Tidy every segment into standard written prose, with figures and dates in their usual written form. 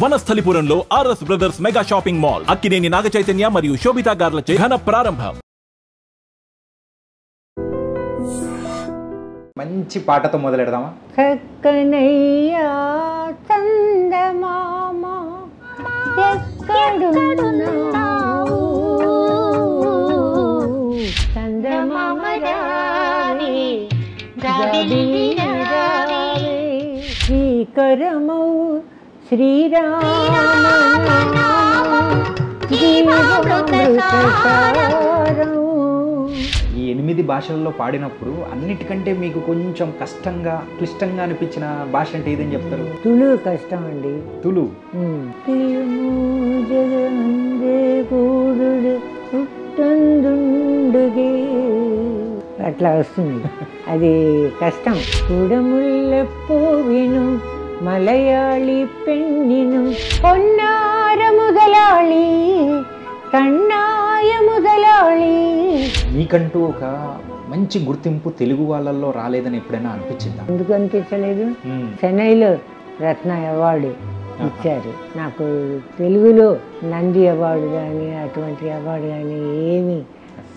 వనస్థలిపురంలో RS brothers mega shopping mall Akkineni Naga Chaitanya మరియు శోభితా గార్లచే ఘన ప్రారంభం. మంచి పాటతో మొదలెడదామా? చక్కనయ్యా చందమామ ఎక్కడున్నావు చందమామ రావే జాబిలి రావే శ్రీకరమౌ ఈ 8 భాషల్లో పాడినప్పుడు అన్నిటికంటే మీకు కొంచెం కష్టంగా క్లిష్టంగా అనిపించిన భాష అంటే ఏదని చెప్తారు? తులు కష్టం అండి. తులు అట్లా వస్తుంది, అది కష్టం. కుడముల్లెప్పో విను మలయాళి పెన్నిను పొన్నార ముదలాళి కన్నాయ ముదలాళి. మీకంటూ ఒక మంచి గుర్తింపు తెలుగు వాళ్ళల్లో రాలేదని ఎప్పుడైనా అనిపించిందా? ఎందుకు అనిపించలేదు? చెన్నైలో రత్న అవార్డు ఇచ్చారు నాకు. తెలుగులో నంది అవార్డు కానీ అటువంటి అవార్డు కానీ ఏమీ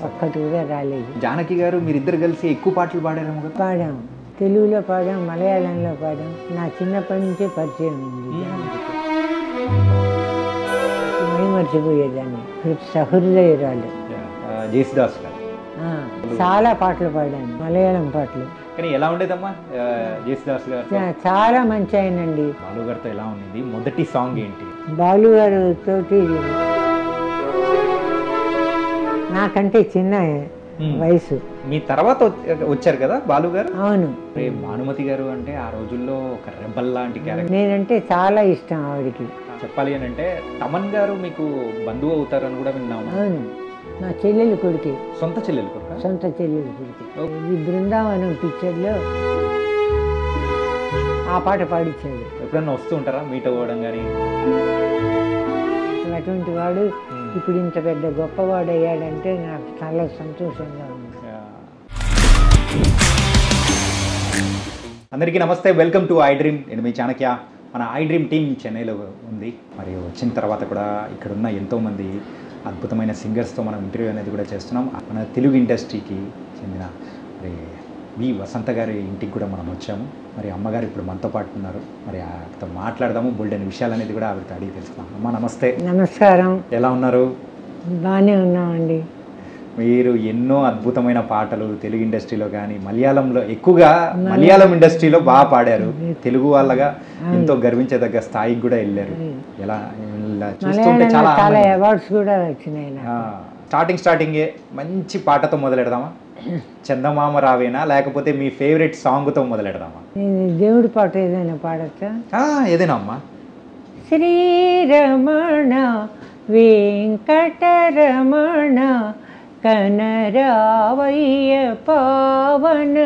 ఒక్కటి కూడా రాలేదు. జానకి గారు మీరిద్దరు కలిసి ఎక్కువ పాటలు పాడారేమో కదా? పాడాం, తెలుగులో పాడాం, మలయాళంలో పాడాం. నా చిన్నప్పటి నుంచే పరిచయం ఉంది. మర్చిపోయేదాన్ని. సహృదయురాలు జేసుదాస్ గారు చాలా పాటలు పాడాను, మలయాళం పాటలు. కానీ ఎలా ఉండేదమ్మా జేసుదాస్ గారు? చాలా మంచి ఆయనండి. బాలు గారితో ఎలా ఉండేది? మొదటి సాంగ్ ఏంటి? బాలు గారు తోటి నాకంటే చిన్న వయసు. మీ తర్వాత వచ్చారు కదా బాలు గారు? అవును. భానుమతి గారు అంటే ఆ రోజుల్లో ఒక రెబల్ లాంటి క్యారెక్టర్. నేనంటే చాలా ఇష్టం ఆవిడకి. చెప్పాలి అని అంటే తమన్ గారు మీకు బంధువు అవుతారని కూడా విన్నాము. అవును, మా చెల్లెలు కొడుకు. సొంత చెల్లెలు కొడుకు? సొంత చెల్లెలు కొడుకు. ఇది బృందావనం పిక్చర్లో ఆ పాట పాడించాడు. ఎప్పుడన్నా వస్తూ ఉంటారా మీట్ అవ్వడం కానీ? అటువంటి వాడు ఇప్పుడు ఇంత పెద్ద గొప్పవాడు అయ్యాడంటే నాకు చాలా సంతోషంగా ఉంది. అందరికీ నమస్తే, వెల్కమ్ టు ఐ డ్రీమ్. నేను మీ చాణక్య. మన ఐ డ్రీమ్ టీమ్ చెన్నైలో ఉంది. మరి వచ్చిన తర్వాత కూడా ఇక్కడున్న ఎంతోమంది అద్భుతమైన సింగర్స్తో మనం ఇంటర్వ్యూ అనేది కూడా చేస్తున్నాం. మన తెలుగు ఇండస్ట్రీకి చెందిన మరి వి వసంత గారి ఇంటికి కూడా మనం వచ్చాము. మరి అమ్మగారు ఇప్పుడు మనతో పాటు ఉన్నారు. మరి ఆవిడతో మాట్లాడదాము, బోల్డెన్ విషయాలు అనేది కూడా ఆవిడతో అడిగి తెలుసుకున్నాం. అమ్మ నమస్తే. నమస్కారం. ఎలా ఉన్నారు? బాగానే ఉన్నామండి. మీరు ఎన్నో అద్భుతమైన పాటలు తెలుగు ఇండస్ట్రీలో కానీ మలయాళంలో ఎక్కువగా మలయాళం ఇండస్ట్రీలో బాగా పాడారు. తెలుగు వాళ్ళగా ఎంతో గర్వించదగ్గ స్థాయికి కూడా వెళ్ళారు. ఎలా చూస్తుంటే చాలా అవార్డ్స్ కూడా వచ్చినాయి. స్టార్టింగే మంచి పాటతో మొదలెడదామా? చందమామ రావేనా లేకపోతే మీ ఫేవరెట్ సాంగ్తో మొదలెడదామా? దేవుడి పాట ఏదైనా పాడచ్చా? ఏదైనా అమ్మా. శ్రీరమణ వెంకటరమణ కనరావయ్య పావన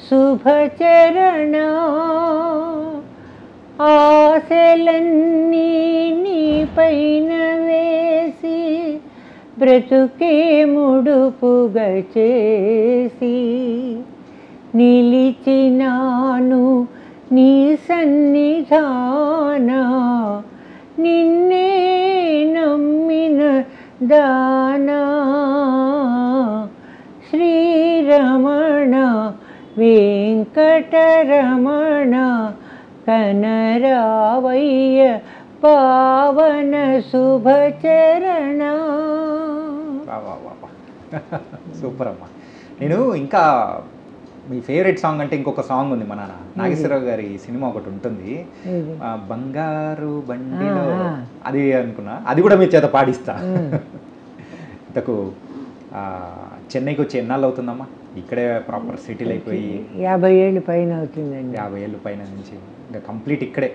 శుభచరణ ఆశలన్నీ నీ పైన వేసి బ్రతుకే ముడుపుగా చేసి నిలిచినాను నీ సన్నిధాన నిన్నే నమ్మిన దానా శ్రీరమణ వెంకటరమణ కనరావయ్య పావన శుభచరణ. సూపర్ అమ్మా. నేను ఇంకా మీ ఫేవరెట్ సాంగ్ అంటే ఇంకొక సాంగ్ ఉంది, మన నాగేశ్వరరావు గారి సినిమా ఒకటి ఉంటుంది, బంగారు బండిలో, అది అనుకున్నా అది కూడా మీ చేత పాడిస్తా. ఇంతకు చెన్నైకి వచ్చి ఎన్నాళ్ళు అవుతుందమ్మా? ఇక్కడే ప్రాపర్ సిటీలు అయిపోయి 50 ఏళ్ళు పైన అవుతుందండి. 50 ఏళ్ళు పైన నుంచి ఇంకా కంప్లీట్ ఇక్కడే.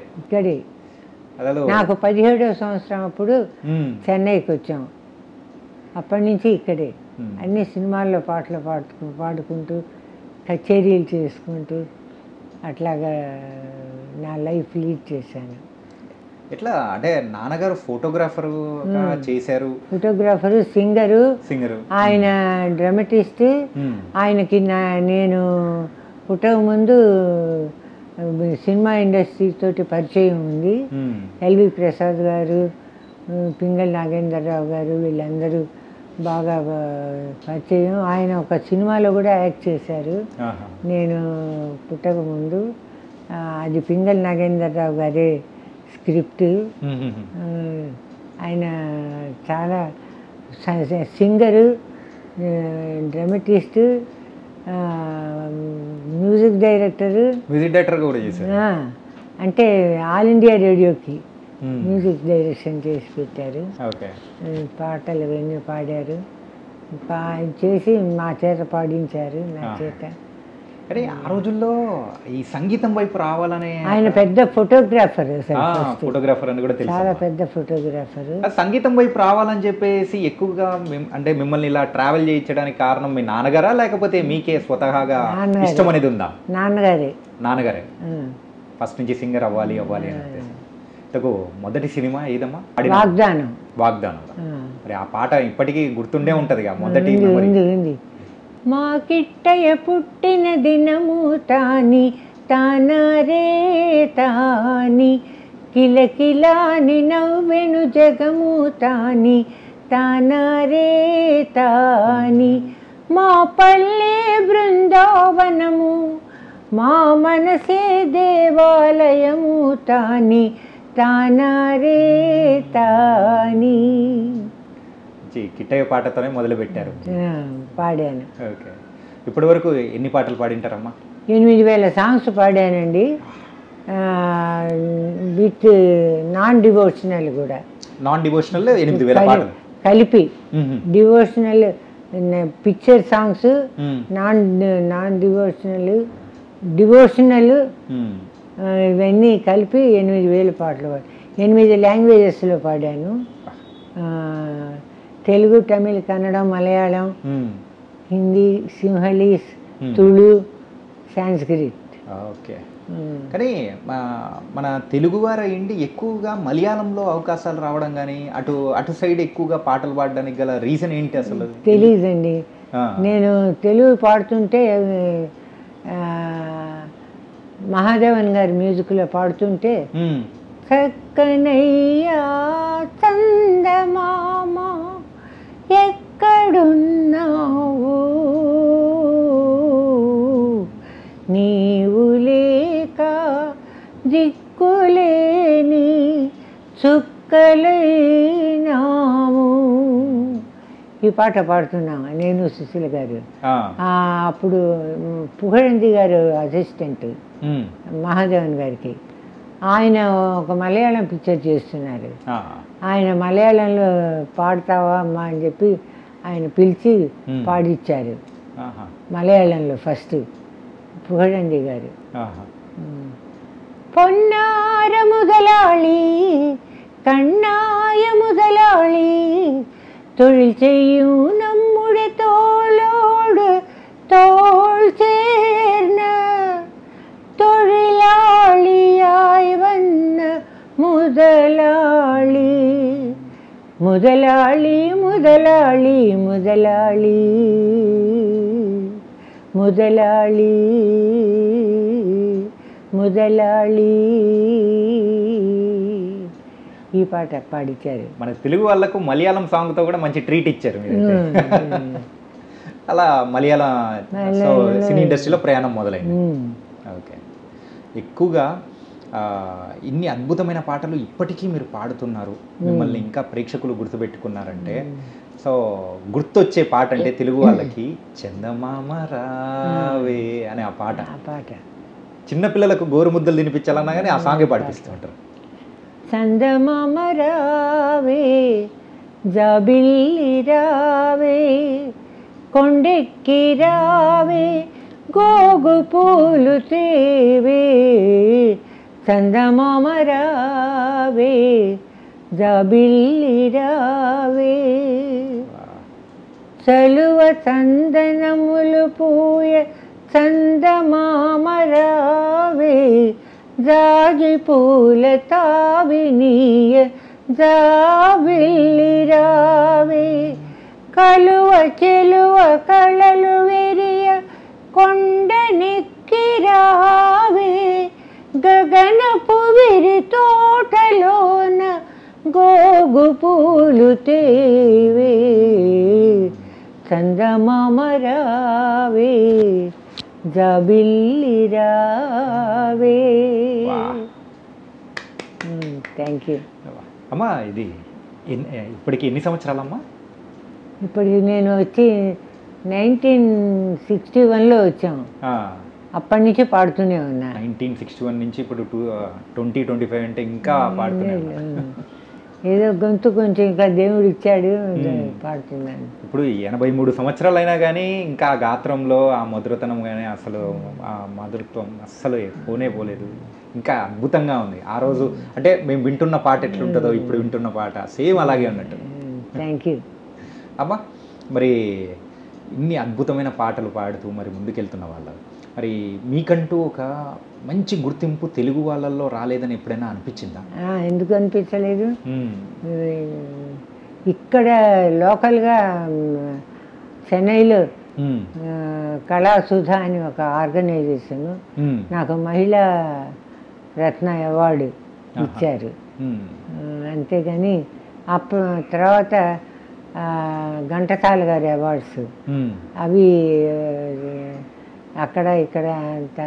అసలు నాకు 17వ సంవత్సరం అప్పుడు చెన్నైకి వచ్చాం. అప్పటి నుంచి ఇక్కడే అన్ని సినిమాల్లో పాటలు పాడుకుంటూ కచేరీలు చేసుకుంటూ అట్లాగా నా లైఫ్ లీడ్ చేశాను. ఎట్లా అంటే నాన్నగారు ఫోటోగ్రాఫరు చేశారు? Photographer, singer. ఆయన డ్రామటిస్ట్. ఆయనకి నేను పుట్టక ముందు సినిమా ఇండస్ట్రీ తోటి పరిచయం ఉంది. ఎల్వి ప్రసాద్ గారు, పింగళ నాగేంద్రరావు గారు వీళ్ళందరూ బాగా పరిచయం. ఆయన ఒక సినిమాలో కూడా యాక్ట్ చేశారు నేను పుట్టక ముందు. అది పింగళ నాగేంద్రరావు గారే స్క్రిప్ట్. ఆయన చాలా సింగరు, డ్రామటిస్ట్, మ్యూజిక్ డైరెక్టర్ కూడా చేశారు. అంటే ఆల్ ఇండియా రేడియోకి మ్యూజిక్ డైరెక్షన్ చేసి పెట్టారు. పాటలు ఇవన్నీ పాడారు, చేసి మా చేత పాడించారు, నా చేత. అరే ఆ రోజుల్లో ఈ సంగీతం వైపు రావాలనే ఆయన పెద్ద ఫోటోగ్రాఫర్ అని కూడా తెలుసు, చాలా పెద్ద ఫోటోగ్రాఫర్. సంగీతం వైపు రావాలని చెప్పేసి ఎక్కువగా అంటే మిమ్మల్ని ఇలా ట్రావెల్ చేయించడానికి కారణం మీ నాన్నగారా లేకపోతే మీకే స్వతహాగా ఇష్టం అనేది ఉందా? నాన్నగారే ఫస్ట్ నుంచి సింగర్ అవ్వాలి అని చెప్పేసి. మొదటి సినిమా ఏదమ్మా? వాగ్దానం. మరి ఆ పాట ఇప్పటికీ గుర్తుండే ఉంటది మొదటి. మా కిట్టయ్య పుట్టిన దినము తాని తానరే తాని కిలకిలాని నవ్వెను జగము తాని తానరే తాని మా పల్లె బృందావనము మా మనసే దేవాలయము తాని తానరే తాని. కిట్టయ్య పాటతోనే మొదలు పెట్టారు. పాడాను. ఓకే, ఇప్పటి వరకు ఎన్ని పాటలు పాడింటారమ్మా? 8000 సాంగ్స్ పాడానండి, విత్ నాన్ డివోషనల్ కూడా. నాన్ డివోషనల్ 8000 పాటలు కలిపి, devotional picture songs, non devotional ఇవన్నీ కలిపి 8000 పాటలు 8 లాంగ్వేజెస్లో పాడాను. తెలుగు, తమిళ్, కన్నడ, మలయాళం, హిందీ, సింహలీస్, తుళు, సాంస్క్రిట్. ఓకే, కానీ మన తెలుగువారు అయ్యిండి ఎక్కువగా మలయాళంలో అవకాశాలు రావడం కానీ అటు సైడ్ ఎక్కువగా పాటలు పాడడానికి గల రీజన్ ఏంటి అసలు? తెలీదండి. నేను తెలుగు పాడుతుంటే మహాదేవన్ గారి మ్యూజిక్లో పాడుతుంటే చక్కనయ్యా చందమామ ఎక్కడున్నావు నీవు లేక దిక్కులేని చుక్కలైనాము. ఈ పాట పాడుతున్నాము నేను, సుశీల గారు. అప్పుడు పుగడంది గారు అసిస్టెంట్ మహాదేవన్ గారికి. ఆయన ఒక మలయాళం పిక్చర్ చేస్తున్నారు. ఆయన మలయాళంలో పాడతావా అమ్మా అని చెప్పి ఆయన పిలిచి పాడిచ్చారు మలయాళంలో ఫస్ట్ పుగడంది గారు. పొన్నార ముదలాళి కണ്ണായ മുതലാളി തൊഴിൽ ചെയ്യും നമ്മുടെ തോളോട് തോൾ ചേർന്ന് തൊഴിലാളിയായി വന്ന മുതലാളി മുതലാളി മുതലാളി മുതലാളി മുതലാളി ముదలాళి ఈ పాట పాడించారు. మన తెలుగు వాళ్ళకు మలయాళం సాంగ్తో కూడా మంచి ట్రీట్ ఇచ్చారు మీరు. అలా మలయాళం సినీ ఇండస్ట్రీలో ప్రయాణం మొదలైంది. ఓకే, ఎక్కువగా ఇన్ని అద్భుతమైన పాటలు ఇప్పటికీ మీరు పాడుతున్నారు, మిమ్మల్ని ఇంకా ప్రేక్షకులు గుర్తుపెట్టుకున్నారంటే సో గుర్తొచ్చే పాట అంటే తెలుగు వాళ్ళకి చందమామ రావే అనే ఆ పాట. చిన్నపిల్లలకు గోరుముద్దలు తినిపించాలన్నా కానీ ఆ సాంగే పాడిపిస్తూ ఉంటారు. చందమామ రావే జాబిల్లి రావే కొండెక్కి రావే గోగు పూలు తేవే చందమామ రావే జాబిల్లి రావే చలువ చందనములు పూయ చందమామ రావే జాజి పూల తావినీయ జాబిల్లి రావే కలువ చెలువ కళలు వెరియ కొండనెక్కి రావే గగనపు విరి తోటలోన గోగు పూలు తేవే చందమామ రావే జాబిల్లి రావే. థ్యాంక్ యూ అమ్మా. ఇది ఇప్పటికి ఎన్ని సంవత్సరాలమ్మా? ఇప్పటికి నేను వచ్చి 1961లో వచ్చాము. అప్పటి నుంచి పాడుతూనే ఉన్నా. 1961 నుంచి ఇప్పుడు 2025 అంటే ఇంకా పాడుతూనే ఉన్నా. ఏదో గొంతు కొంచెం ఇంకా దేవుడు ఇచ్చాడు, పాడుతున్నాను. ఇప్పుడు 83 సంవత్సరాలు అయినా కానీ ఇంకా ఆ గాత్రంలో ఆ మధురతనం కానీ అసలు ఆ మధురత్వం అస్సలు పోలేదు. ఇంకా అద్భుతంగా ఉంది. ఆ రోజు అంటే మేము వింటున్న పాట ఎట్లుంటుందో ఇప్పుడు వింటున్న పాట సేమ్ అలాగే ఉన్నట్టు. థ్యాంక్ యూ అమ్మా. మరి ఇన్ని అద్భుతమైన పాటలు పాడుతూ మరి ముందుకెళ్తున్న వాళ్ళు, మరి మీకంటూ ఒక మంచి గుర్తింపు తెలుగు వాళ్ళల్లో రాలేదని ఎప్పుడైనా అనిపించిందా? ఎందుకు అనిపించలేదు? ఇక్కడ లోకల్గా చెన్నైలో కళాసుధ అని ఒక ఆర్గనైజేషన్ నాకు మహిళా రత్న అవార్డు ఇచ్చారు. అంతేగాని అప్పుడు తర్వాత ఘంటసాల గారి అవార్డ్స్ అవి అక్కడ ఇక్కడ అంత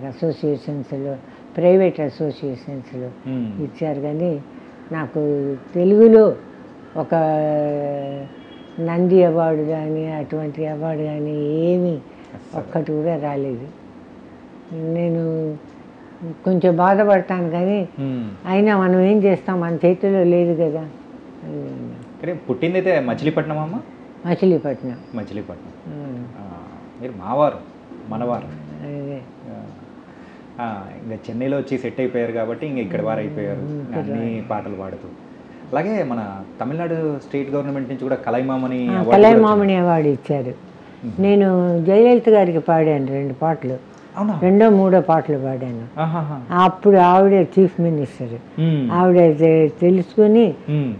అసోసియేషన్స్లో, ప్రైవేట్ అసోసియేషన్స్లో ఇచ్చారు. కానీ నాకు తెలుగులో ఒక నంది అవార్డు కానీ అటువంటి అవార్డు కానీ ఏమీ ఒక్కటి కూడా రాలేదు. నేను కొంచెం బాధపడతాను కానీ అయినా మనం ఏం చేస్తాం, మన చేతిలో లేదు కదా. పుట్టిందైతే మచిలీపట్నం అమ్మ? మచిలీపట్నం. మచిలీపట్నం. మీరు మావారు, మనవారు. ఇంకా చెన్నైలో వచ్చి సెట్ అయిపోయారు కాబట్టి ఇంక ఇక్కడ వారు అయిపోయారు అన్ని పాటలు పాడుతూ. అలాగే మన తమిళనాడు స్టేట్ గవర్నమెంట్ నుంచి కూడా కలైమామణి అవార్డు ఇచ్చారు. నేను జయలలిత గారికి పాడాను 2 పాటలు, 2 3 పాటలు పాడాను. అప్పుడు ఆవిడ చీఫ్ మినిస్టర్, ఆవిడ తెలుసుకుని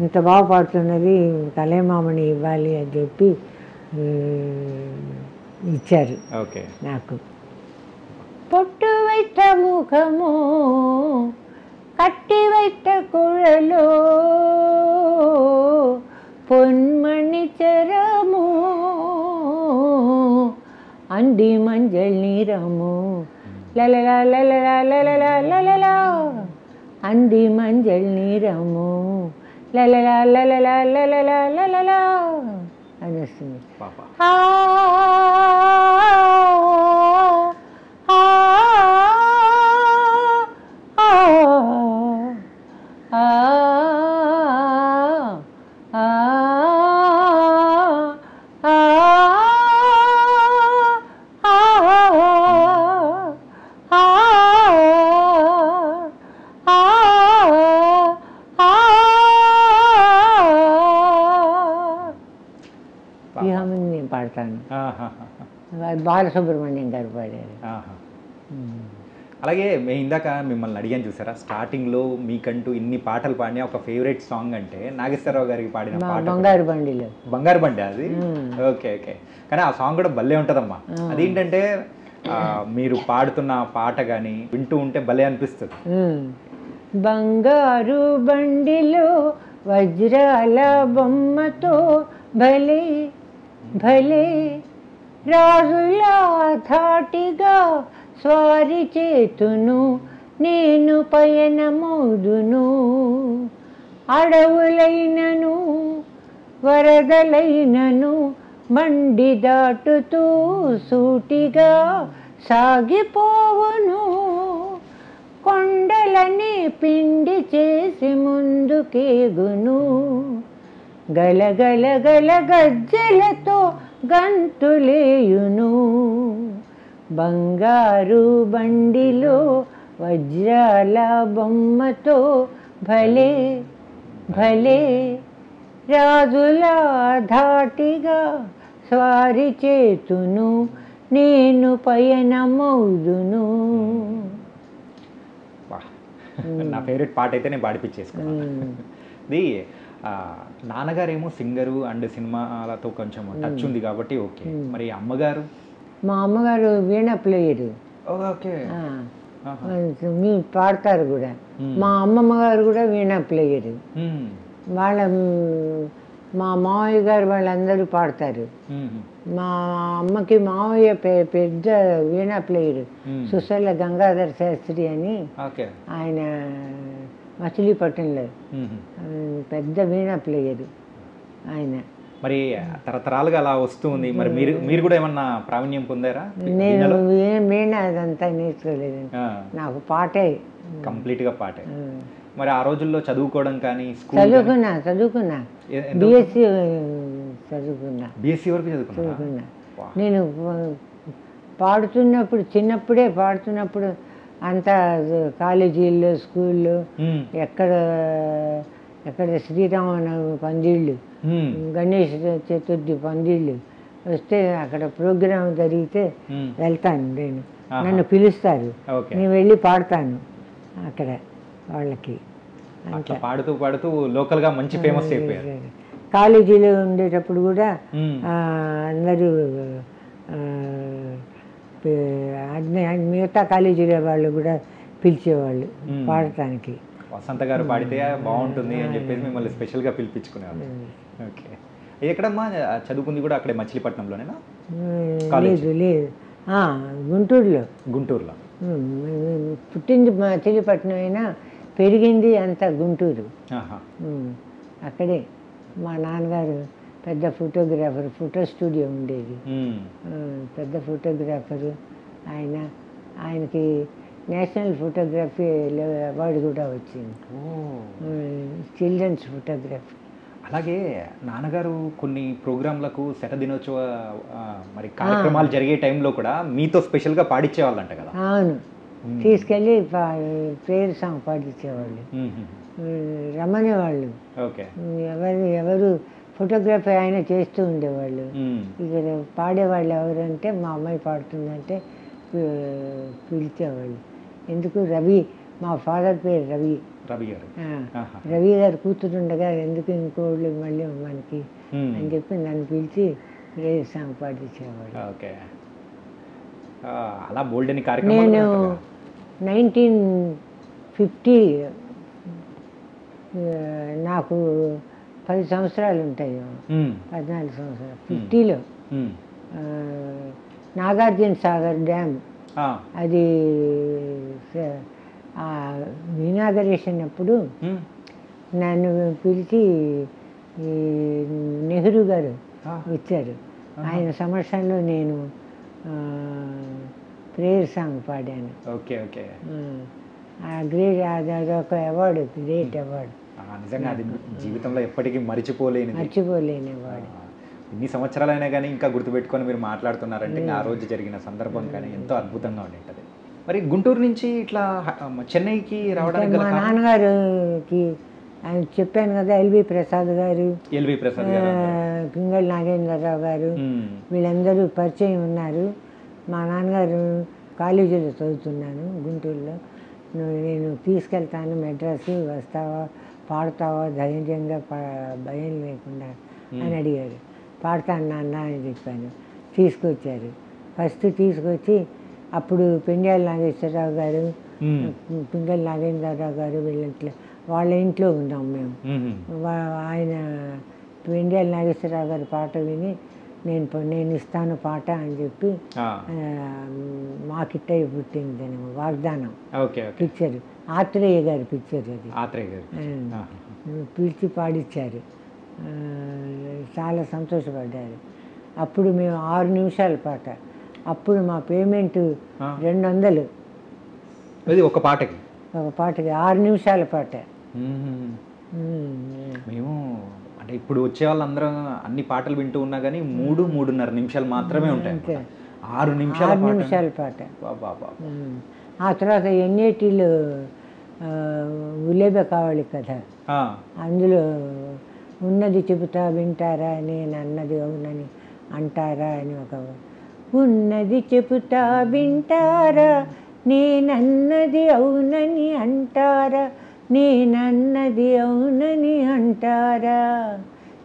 ఇంత బాగా పాడుతున్నది కలైమామణి ఇవ్వాలి అని చెప్పి ఇచ్చారు నాకు. పొట్టు వైట ముఖము కట్టి వైట కుഴలో పొన్మణి చరము అంది మంజల్ నీరము లలలా లలలా లలలా లలలా అంది మంజల్ నీరము లలలా లలలా లలలా లలలా అని వస్తుంది. నేను పాడతాను. బాలసుబ్రహ్మణ్యం గారు పాడారు. అలాగే మేము ఇందాక మిమ్మల్ని అడిగాను చూసారా, స్టార్టింగ్లో మీకంటూ ఇన్ని పాటలు పాడిన ఒక ఫేవరెట్ సాంగ్ అంటే నాగేశ్వరరావు గారికి పాడిన పాట బంగారు బండిలో. బంగారు బండి అది. ఓకే. కానీ ఆ సాంగ్ కూడా భలే ఉంటుందమ్మా. అదేంటంటే మీరు పాడుతున్న పాట కానీ వింటూ ఉంటే భలే అనిపిస్తుంది. బంగారు బండిలో వజ్రాల బొమ్మతో భలే భలే రాజులా ధాటిగా స్వారి చేతును నేను పయనమౌదును అడవులైనను వరదలైనను మండి దాటుతూ సూటిగా సాగిపోవును కొండలని పిండి చేసి ముందుకేగును గలగల గల గజ్జలతో గంతులేయును బంగారు బండిలో వజ్రాల బొమ్మతో భలే భలే రాజుల ధాటిగా స్వారి చేతును నేను పయనమౌదును. నా ఫేవరెట్ పాట అయితే నేను పాడిపించేసుకున్నాను. ఇది నాన్నగారేమో సింగరు అండ్ సినిమాలతో కొంచెం టచ్ ఉంది కాబట్టి ఓకే. మరి అమ్మగారు? మా అమ్మగారు వీణ ప్లేయరు. ఓకే. మీరు పాడతారు కూడా. మా అమ్మమ్మ గారు కూడా వీణా ప్లేయరు. వాళ్ళ మా మావయ్య గారు వాళ్ళందరూ పాడతారు. మా అమ్మకి మావయ్య పెద్ద వీణా ప్లేయరు, సుసల్ల గంగాధర శాస్త్రి అని. ఆయన మచిలీపట్నంలో పెద్ద వీణా ప్లేయరు ఆయన. మరి తరతరాలుగా అలా వస్తుంది. మరి మీరు కూడా ఏమన్నా ప్రావీణ్యం పొందారా? నేను వీణా అదంతా నేర్చుకోలేదండి, నాకు పాటే కంప్లీట్గా పాటే. మరి ఆ రోజుల్లో చదువుకోవడం కానీ చదువుకున్నా బిఎస్సి చదువుకున్నా. బిఎస్సి వరకు చదువుకున్నా. నేను పాడుతున్నప్పుడు చిన్నప్పుడే పాడుతున్నప్పుడు అంతా కాలేజీల్లో స్కూల్లో ఎక్కడ శ్రీరామనవమి పందిళ్ళు, గణేష్ చతుర్థి పందిళ్ళు వస్తే అక్కడ ప్రోగ్రాం జరిగితే వెళ్తాను. నేను నన్ను పిలుస్తారు, నేను వెళ్ళి పాడతాను అక్కడ వాళ్ళకి. పాడుతూ పాడుతూ లోకల్గా మంచి ఫేమస్ అయిపోయారు. కాలేజీలో ఉండేటప్పుడు కూడా అందరూ మిగతా కాలేజీలో వాళ్ళు కూడా పిలిచేవాళ్ళు పాడటానికి. వసంత గారు పాడితే బాగుంటుంది అని చెప్పేసి మిమ్మల్ని స్పెషల్గా పిలిపించుకునేవాళ్ళు. ఓకే, ఎక్కడమ్మా చదువుకుంది కూడా అక్కడే మచిలీపట్నంలోనేనా? లేదు, గుంటూరులో. పుట్టింది మచిలీపట్నం అయినా పెరిగింది అంతా గుంటూరు. అక్కడే మా నాన్నగారు పెద్ద ఫోటోగ్రాఫర్, ఫోటో స్టూడియో ఉండేది, పెద్ద ఫోటోగ్రాఫరు ఆయన. ఆయనకి నేషనల్ ఫోటోగ్రఫీ అవార్డు కూడా వచ్చింది, చిల్డ్రన్స్ ఫోటోగ్రఫీ. అలాగే నాన్నగారు కొన్ని ప్రోగ్రాంలకు శత దినోత్సవ మరి కార్యక్రమాలు జరిగే టైంలో కూడా మీతో స్పెషల్గా పాడించేవాళ్ళంట కదా? అవును, తీసుకెళ్ళి ప్రేయర్ సాంగ్ పాడించేవాళ్ళు, రమ్మనేవాళ్ళు. ఎవరు ఫోటోగ్రఫీ ఆయన చేస్తూ ఉండేవాళ్ళు. ఇక్కడ పాడేవాళ్ళు ఎవరంటే మా అమ్మాయి పాడుతుందంటే పిలిచేవాళ్ళు. ఎందుకు రవి, మా ఫాదర్ పేరు రవి గారు, రవి గారు కూతురుండగా ఎందుకు ఇంకోళ్ళు మళ్ళీ మనకి అని చెప్పి నన్ను పిలిచి ప్రేయర్ సాంగ్ పాడించేవాళ్ళు. అలా బోల్డెన్ కార్యక్రమం. నేను 1950 నాకు 10 సంవత్సరాలు ఉంటాయి, 14 సంవత్సరాలు. 50లో నాగార్జున సాగర్ డ్యామ్ అది ఇనాగరేషన్ అప్పుడు నన్ను పిలిచి నెహ్రూ గారు వచ్చారు. ఆయన సమక్షంలో నేను ప్రేయర్ సాంగ్ పాడాను. అదొక అవార్డు, గ్రేట్ అవార్డు. నిజంగా అది జీవితంలో ఎప్పటికీ మర్చిపోలేని అవార్డు. ఇన్ని సంవత్సరాలైనా కానీ ఇంకా గుర్తుపెట్టుకొని మీరు మాట్లాడుతున్నారంటే ఆ రోజు జరిగిన సందర్భం కానీ ఎంతో అద్భుతంగా ఉంటుంది. మరి గుంటూరు నుంచి ఇట్లా చెన్నైకి రావడానికి మా నాన్నగారికి ఆయన చెప్పాను కదా, ఎల్వి ప్రసాద్ గారు, పింగళి నాగేంద్రరావు గారు, వీళ్ళందరూ పరిచయం ఉన్నారు. మా నాన్నగారు కాలేజీలో చదువుతున్నాను గుంటూరులో, నేను తీసుకెళ్తాను మెడ్రాసు, వస్తావా, పాడతావా ధైర్యంగా, భయం లేకుండా అని అడిగారు. పాడతాను నాన్న అని చెప్పాను. తీసుకొచ్చారు. ఫస్ట్ తీసుకొచ్చి అప్పుడు పెండ్యాల నాగేశ్వరరావు గారు, పింగళి నాగేంద్రరావు గారు వీళ్ళంట్లో వాళ్ళ ఇంట్లో ఉన్నాం మేము. ఆయన పెండ్యాల నాగేశ్వరరావు గారి పాట విని నేను ఇస్తాను పాట అని చెప్పి మాకిట్టయ్య పుట్టిందని వాగ్దానం పిక్చర్, ఆత్రేయ గారి పిక్చర్ అది, పిలిచి పాడిచ్చారు. చాలా సంతోషపడ్డారు. అప్పుడు మేము 6 నిమిషాల పాట, అప్పుడు మా పేమెంట్ 200 ఒక పాటకి 6 నిమిషాల పాట. మేము అంటే ఇప్పుడు వచ్చే వాళ్ళందరం అన్ని పాటలు వింటూ ఉన్నా కానీ 3-3.5 నిమిషాలు మాత్రమే ఉంటాయి. 6 నిమిషాల పాట. ఆ తర్వాత ఎన్ఏటీలో ఉలేబ కావాలి కథ, అందులో ఉన్నది చెబుతా వింటారా, నేను అన్నది అవునని అంటారా అని ఒక, ఉన్నది చెబుతా వింటారా, నేనన్నది అవునని అంటారా, నేనన్నది అవునని అంటారా.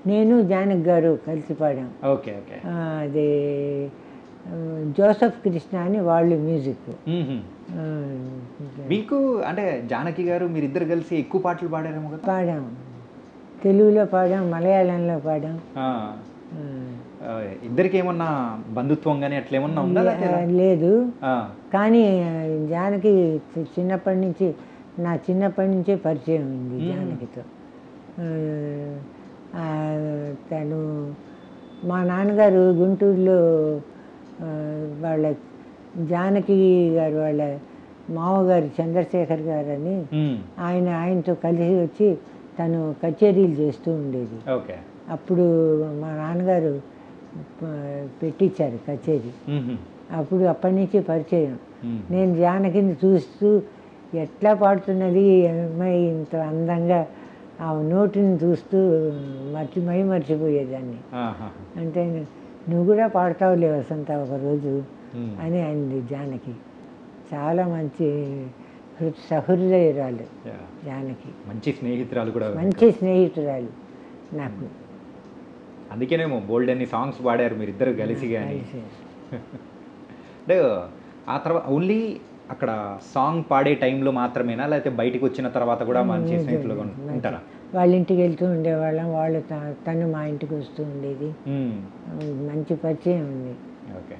నేను జానకి గారు కలిసి పాడాం. Okay okay. అది జోసెఫ్ కృష్ణ అని వాళ్ళు మ్యూజిక్. మీకు అంటే జానకి గారు మీరిద్దరు కలిసి ఎక్కువ పాటలు పాడారేమో కదా? పాడాం, తెలుగులో పాడాం, మలయాళంలో పాడాం. ఇద్దరికి ఏమన్నా బంధుత్వం కానీ అట్లా ఏమన్నా ఉందా? లేదు, కానీ జానకి నా చిన్నప్పటి నుంచే పరిచయం ఉంది జానకితో. తను మా నాన్నగారు గుంటూరులో వాళ్ళ జానకి గారు వాళ్ళ మామగారు చంద్రశేఖర్ గారు అని ఆయనతో కలిసి వచ్చి తను కచేరీలు చేస్తూ ఉండేది. అప్పుడు మా నాన్నగారు పెట్టించారు కచేరీ. అప్పటి నుంచి పరిచయం. నేను జానకిని చూస్తూ ఎట్లా పాడుతున్నది అమ్మాయి ఇంత అందంగా, ఆ నోటిని చూస్తూ మర్చిపోయేదాన్ని. అంటే నువ్వు కూడా పాడతావులే వసంత ఒకరోజు అని అంది జానకి. చాలా మంచి సహృదయురాలు జానకి, మంచి స్నేహితురాలు నాకు. అందుకేనేమో బోల్డ్ అన్ని సాంగ్స్ పాడారు మీరిద్దరు కలిసి. కానీ అంటే ఆ తర్వాత ఓన్లీ అక్కడ సాంగ్ పాడే టైంలో మాత్రమేనా, లేకపోతే బయటకు వచ్చిన తర్వాత కూడా మంచి స్నేహితులుగా ఉంటారా? వాళ్ళ ఇంటికి వెళ్తూ ఉండేవాళ్ళం, వాళ్ళు తను మా ఇంటికి వస్తూ ఉండేది. మంచి పరిచయం ఉంది. ఓకే.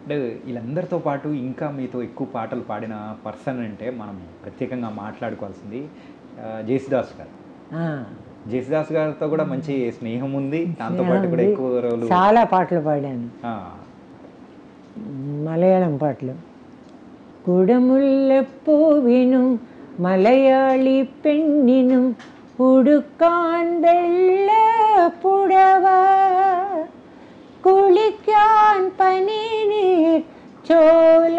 అంటే వీళ్ళందరితో పాటు ఇంకా మీతో ఎక్కువ పాటలు పాడిన పర్సన్ అంటే మనం ప్రత్యేకంగా మాట్లాడుకోవాల్సింది జేసుదాస్ గారు. జేసుదాస్ గారితో కూడా మంచి స్నేహం ఉంది. దాంతో పాటు కూడా ఎక్కువ రోజులు చాలా పాటలు పాడాను, మలయాళం పాటలు. കുടമുല്ലപ്പൂവിനും മലയാളി പെണ്ണിനും ഉടുക്കാൻ വെള്ളപ്പുടവ, കുളിക്കാൻ പനിനീർ ചോല,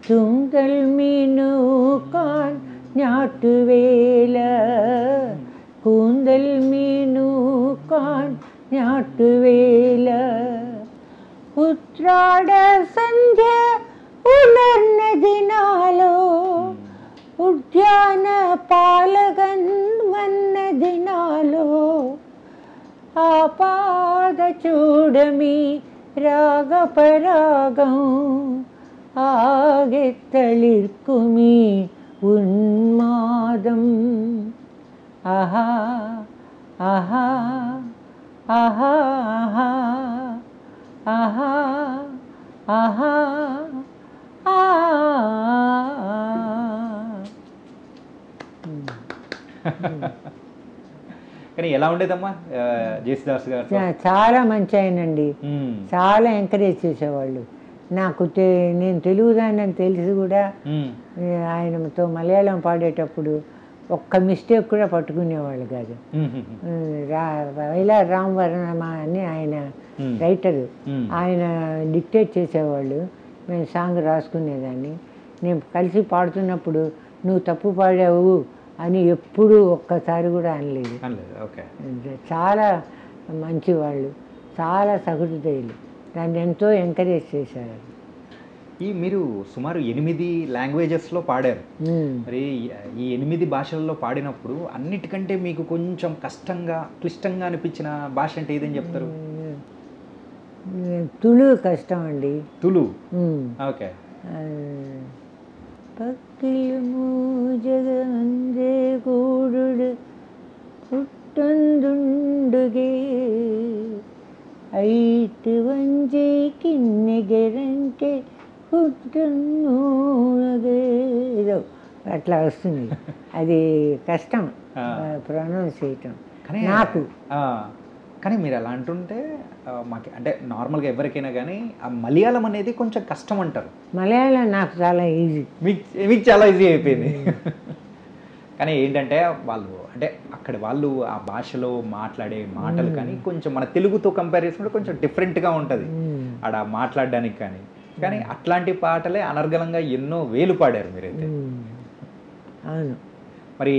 തുങ്കൽ മീനൂക്കാൻ ഞാട്ടുവേല, കൂന്തൽ മീനൂക്കാൻ ഞാട്ടുവേല. ഉത്രാട സന്ധ്യ ഉണർന്ന ദിനാലോ, ഉദ്യാന പാലകൻ വന്ന ദിനാലോ, ആപാദ ചൂടമി രാഗപരാഗം ആകെ തളിർക്കുമീ ഉന്മാദം. ആഹാ ആഹാ ആഹാ ఆహా ఆహా కానీ ఎలా ఉండేదమ్మా జేసుదాస్ గారు? చాలా మంచి ఆయనండి, చాలా ఎంకరేజ్ చేసేవాళ్ళు. నాకు నేను తెలుగుదాన్ని అని తెలిసి కూడా ఆయనతో మలయాళం పాడేటప్పుడు ఒక్క మిస్టేక్ కూడా పట్టుకునేవాళ్ళు కాదు. వైలా రామవర్మ అని ఆయన రైటరు, ఆయన డిక్టేట్ చేసేవాళ్ళు, మేము సాంగ్ రాసుకునేదాన్ని. నేను కలిసి పాడుతున్నప్పుడు నువ్వు తప్పు పాడావు అని ఎప్పుడూ ఒక్కసారి కూడా అనలేదు. చాలా మంచివాళ్ళు, చాలా సహృదయులు, దాన్ని ఎంతో ఎంకరేజ్ చేశారు. మీరు సుమారు 8 లాంగ్వేజెస్లో పాడారు. మరి ఈ 8 భాషల్లో పాడినప్పుడు అన్నిటికంటే మీకు కొంచెం కష్టంగా క్లిష్టంగా అనిపించిన భాష అంటే ఏదని చెప్తారు? తుళు కష్టం అండి. తుళు, ఓకే. పక్కిలము జగందే గూడుడు పుట్టందుండుగే ఐటు వంజే కిన్నెగరంటే పుట్టన్నూనగేదో అట్లా వస్తుంది. అది కష్టం ప్రొనౌన్స్ చేయటం నాకు. కానీ మీరు ఎలా అంటుంటే మాకు అంటే నార్మల్గా ఎవరికైనా కానీ ఆ మలయాళం అనేది కొంచెం కష్టం అంటారు. మలయాళం నాకు చాలా ఈజీ, మీకు చాలా ఈజీ అయిపోయింది. కానీ ఏంటంటే వాళ్ళు అంటే అక్కడ వాళ్ళు ఆ భాషలో మాట్లాడే మాటలు కానీ కొంచెం మన తెలుగుతో కంపేర్ చేసుకుంటే కొంచెం డిఫరెంట్గా ఉంటుంది ఆడ మాట్లాడడానికి. కానీ అట్లాంటి పాటలే అనర్గళంగా ఎన్నో వేలు పాడారు మీరైతే. అవును. మరి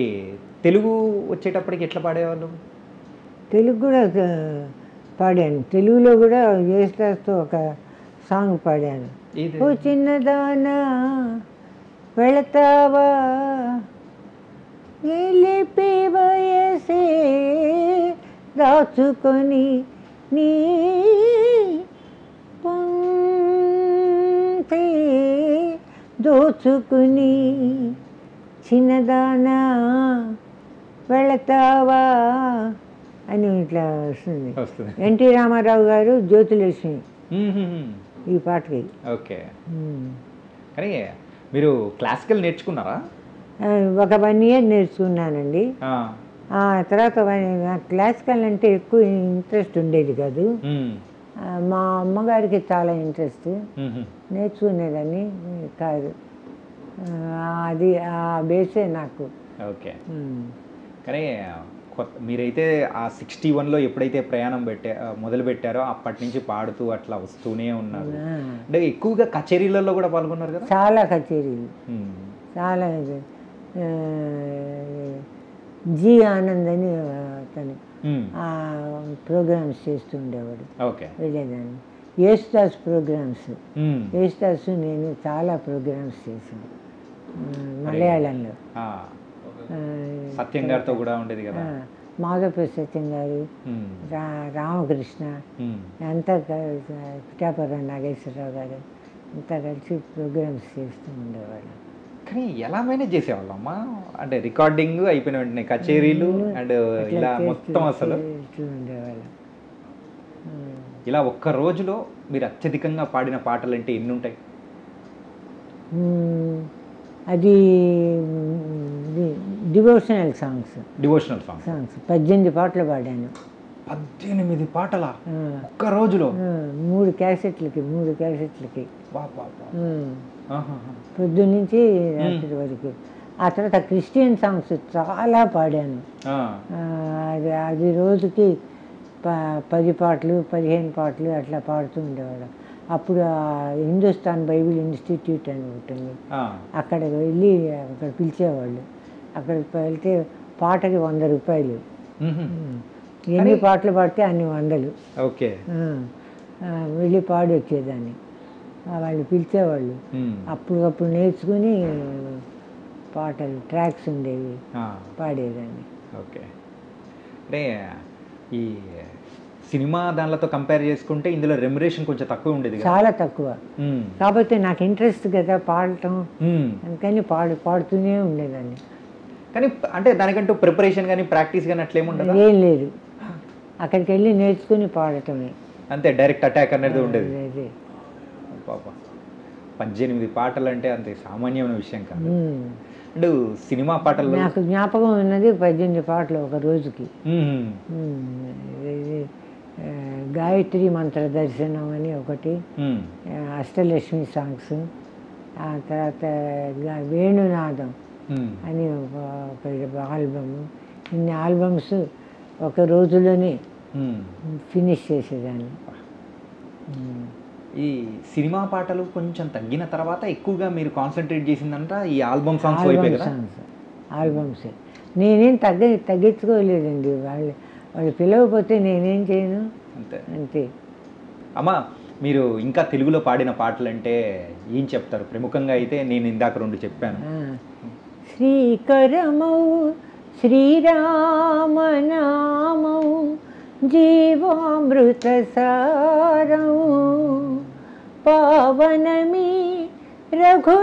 తెలుగు వచ్చేటప్పటికి ఎట్లా పాడేవాళ్ళు? తెలుగు కూడా పాడాను, తెలుగులో కూడా యేసుదాస్తో ఒక సాంగ్ పాడాను. ఓ చిన్నదానా వెళతావా ఎలిపి వయసే దాచుకొని నీ దోచుకుని చిన్నదానా వెళతావా అని ఇట్లా వస్తుంది. ఎన్టీ రామారావు గారు జ్యోతిలక్ష్మి ఈ పాటకి. ఓకే. కానీ మీరు క్లాసికల్ నేర్చుకున్నారా? ఒక 1 year నేర్చుకున్నానండి. ఆ తర్వాత క్లాసికల్ అంటే ఎక్కువ ఇంట్రెస్ట్ ఉండేది కాదు. మా అమ్మగారికి చాలా ఇంట్రెస్ట్, నేర్చుకునేదని కాదు. అది ఆ బేసే నాకు. ఓకే. కానీ మీరైతే ఆ 61లో ఎప్పుడైతే ప్రయాణం మొదలు పెట్టారో అప్పటి నుంచి పాడుతూ అట్లా వస్తూనే ఉన్నారు. అంటే ఎక్కువగా కచేరీలలో కూడా పాల్గొన్నారు కదా? చాలా కచేరీలు, చాలా. జి ఆనంద్ అని అతను ప్రోగ్రామ్స్ చేస్తూ ఉండేవాడు. వెళ్ళేదాన్ని. యేసుదాస్ ప్రోగ్రామ్స్, యేసుదాస్ నేను చాలా ప్రోగ్రామ్స్ చేశాను మలయాళంలో. సత్యం గారితో కూడా ఉండేది కదా, మాధవపూర్ సత్యం గారు, రామకృష్ణ, అంతా పిఠాపురం నాగేశ్వరరావు గారు అంతా కలిసి ప్రోగ్రామ్స్ చేస్తూ ఉండేవాళ్ళు. కానీ ఎలా మేనేజ్ చేసేవాళ్ళమ్మా? అంటే రికార్డింగ్ అయిపోయిన వెంటనే కచేరీలు అండ్ ఇలా మొత్తం అసలు ఉండేవాళ్ళు. ఇలా ఒక్క రోజులో మీరు అత్యధికంగా పాడిన పాటలు అంటే ఎన్ని ఉంటాయి? అది డివోషనల్ సాంగ్స్. 18 పాటలు పాడాను. 18 పాటలా ఒక్క రోజులో? 3 క్యాసెట్లకి. పొద్దున్నుంచి రాత్రి వరకు. ఆ తర్వాత క్రిస్టియన్ సాంగ్స్ చాలా పాడాను. అది రోజుకి 10 పాటలు 15 పాటలు అట్లా పాడుతూ ఉండేవాళ్ళం. అప్పుడు హిందుస్థాన్ బైబిల్ ఇన్స్టిట్యూట్ అని ఉంటుంది, అక్కడికి వెళ్ళి అక్కడ పిలిచేవాళ్ళు. అక్కడికి వెళ్తే పాటకి 100 రూపాయలు. ఎన్ని పాటలు పాడితే అన్ని 100. ఓకే. వెళ్ళి పాడి వచ్చేదాన్ని. వాళ్ళు పిలిచేవాళ్ళు. అప్పుడు నేర్చుకుని పాటలు ట్రాక్స్ ఉండేవి, పాడేదాన్ని. ఓకే. అంటే ఈ సినిమా దానిలతో కంపేర్ చేసుకుంటే ఇందులో రెమ్యునరేషన్ కొంచెం తక్కువ ఉండేది, చాలా తక్కువ. కాకపోతే నాకు ఇంట్రెస్ట్ కదా పాడటం, అందుకని పాడుతూనే ఉండేదాన్ని. కానీ అంటే దానికంటూ ప్రిపరేషన్ కానీ ప్రాక్టీస్ కానీ అట్లేముండదు? ఏం లేదు, అక్కడికి వెళ్ళి నేర్చుకుని పాడటమే అంతే. డైరెక్ట్ అటాక్ అనేది ఉండేది. పాప 18 పాటలు అంటే అంతే సామాన్యమైన విషయం కాదు. అంటే సినిమా పాటలు నాకు జ్ఞాపకం ఉన్నది 18 పాటలు ఒక రోజుకి. గాయత్రి మంత్ర దర్శనం అని ఒకటి, అష్టలక్ష్మి సాంగ్స్, ఆ తర్వాత వేణునాదం అని ఒక ఆల్బమ్. ఇన్ని ఆల్బమ్స్ ఒక రోజులోనే ఫినిష్ చేసేదాన్ని. ఈ సినిమా పాటలు కొంచెం తగ్గిన తర్వాత ఎక్కువగా మీరు కాన్సన్ట్రేట్ చేసిందంట ఈ ఆల్బమ్ సాంగ్స్. ఆల్బమ్సే. నేనేం తగ్గించుకోలేదండి. వాళ్ళు పిలవకపోతే నేనేం చేయను, అంతే. అమ్మా, మీరు ఇంకా తెలుగులో పాడిన పాటలు అంటే ఏం చెప్తారు? ప్రముఖంగా అయితే నేను ఇందాక 2 చెప్పాను. శ్రీకరమౌ శ్రీరామనామౌ జీవామృత సారం పావనమి రఘురామనామౌ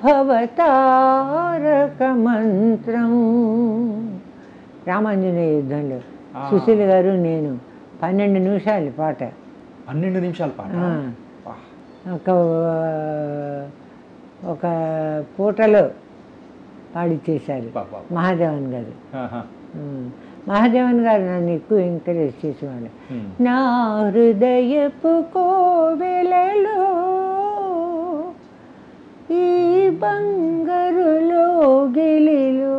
భవతారక మంత్రం. రామాంజనేయ యుద్ధంలో సుశీల గారు నేను 12 నిమిషాలు పాట. 12 నిమిషాల పాట ఒక పూటలో పాడిచ్చేశారు మహాదేవన్ గారు. మహాదేవన్ గారు నన్ను ఎక్కువ ఎంకరేజ్ చేసేవాళ్ళు. నా హృదయపు కోవెలలో ఈ బంగారులో గిలిలో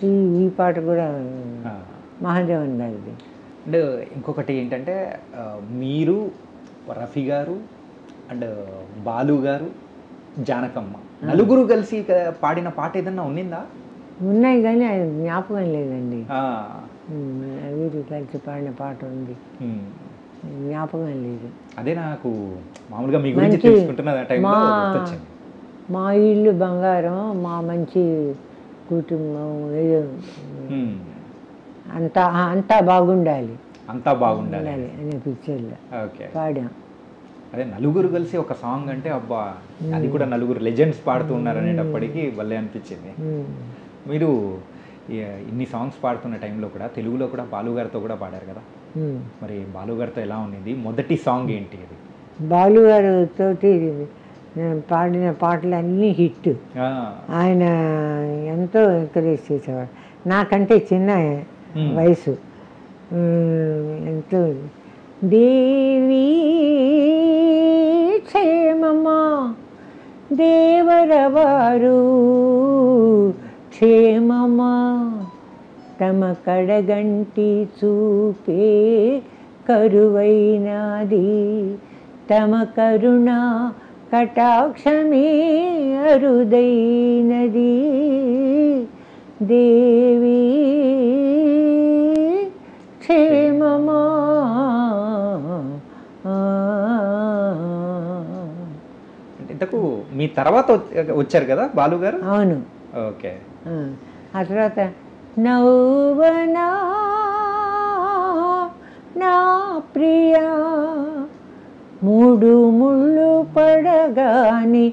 ఈ పాట కూడా మహాదేవన్ గారిది. అండ్ ఇంకొకటి ఏంటంటే మీరు, రఫీ గారు అండ్ బాలు గారు, జానకమ్మ నలుగురు కలిసి పాడిన పాట ఏదన్నా ఉన్నిందా? ఉన్నాయి కానీ అది జ్ఞాపకం లేదండి. వీరు కలిసి పాడిన పాట ఉంది. జ్ఞాపకం లేదు. అదే నాకు మామూలుగా మీ గురించి తెలుసుకుంటున్న టైంలో గుర్తొచ్చింది. మా ఇల్లు బంగారం, మా మంచి కుటుంబం, ఏదో అంతా అంతా బాగుండాలి, అంతా బాగుండాలి అనే పిక్చర్లో ఓకే పాడాం. అదే నలుగురు కలిసి ఒక సాంగ్ అంటే అబ్బా, అది కూడా నలుగురు లెజెండ్స్ పాడుతూ ఉన్నారు అనేటప్పటికీ భలే అనిపించింది. మీరు ఇన్ని సాంగ్స్ పాడుతున్న టైంలో కూడా తెలుగులో కూడా బాలుగారితో కూడా పాడారు కదా, మరి బాలుగారితో ఎలా ఉండేది? మొదటి సాంగ్ ఏంటి అది? బాలుగారితో పాడిన పాటలు అన్నీ హిట్. ఆయన ఎంతో ఎంకరేజ్ చేసేవాడు. నాకంటే చిన్న వయసు, ఎంతో దేవీ క్షేమమా దేవరవారు క్షేమమా తమ కడగంటి చూపే కరువైనాది తమ కరుణ కటాక్షమే అరుదైనది దేవి క్షేమమా. ఇంతకు మీ తర్వాత వచ్చారు కదా బాలుగారు? అవును. ఓకే. ఆ తర్వాత నౌవనా నా ప్రియా మూడు ముళ్ళు పడగాని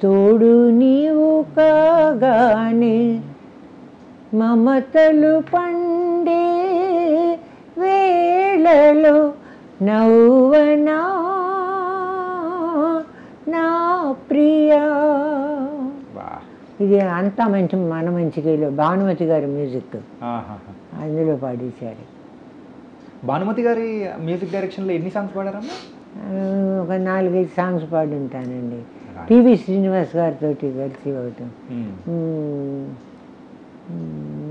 తోడు నీవు కాగాని మమతలు పండే వేళలో నౌవనా నా ప్రియా. ఇది అంతా మంచి మన మంచిగా భానుమతి గారి మ్యూజిక్ అందులో పాడించారు. భానుమతి గారి మ్యూజిక్ డైరెక్షన్లో ఎన్ని సాంగ్స్ పాడారమ్మా? ఒక 4-5 సాంగ్స్ పాడి ఉంటానండి. పివి శ్రీనివాస్ గారితో కలిసి ఒకటి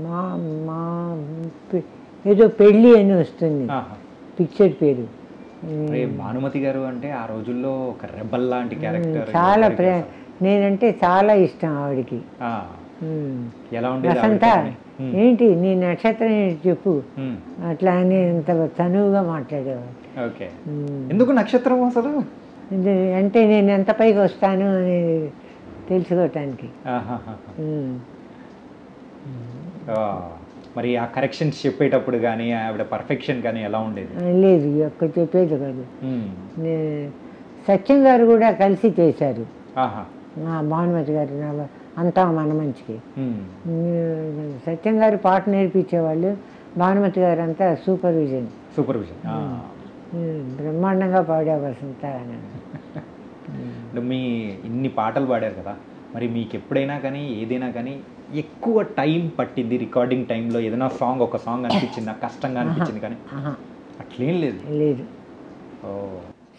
మా మా ఏదో పెళ్ళి అని వస్తుంది పిక్చర్ పేరు. భానుమతి గారు అంటే ఆ రోజుల్లో ఒక రెబల్ లాంటి క్యారెక్టర్. చాలా నేనంటే చాలా ఇష్టం ఆవిడకి. ఎలా ఉండేది? వసంత ఏంటి నీ నక్షత్రం ఏంటి చెప్పు అట్లా అని ఇంత చనువుగా మాట్లాడేవాడు. ఓకే. ఎందుకు నక్షత్రం అసలు? అంటే నేను ఎంత పైకి వస్తాను అని తెలుసుకోవటానికి. మరి ఆ కరెక్షన్స్ చెప్పేటప్పుడు కానీ ఆవిడ పర్ఫెక్షన్ కానీ ఎలా ఉండేది? లేదు ఒక్క చెప్పేది కాదు. సత్యం గారు కూడా కలిసి చేశారు. భానుమతి గారు అంతా మన మంచికి. సత్యం గారు పాట నేర్పించేవాళ్ళు, భానుమతి గారు అంతా సూపర్విజన్ బ్రహ్మాండంగా పాడే వసంత. మీ ఇన్ని పాటలు పాడారు కదా, మరి మీకు ఎప్పుడైనా కానీ ఏదైనా కానీ ఎక్కువ టైం పట్టింది రికార్డింగ్ టైంలో ఏదైనా సాంగ్ ఒక సాంగ్ అనిపించింది కష్టంగా అనిపించింది కానీ అట్లేం లేదు? లేదు.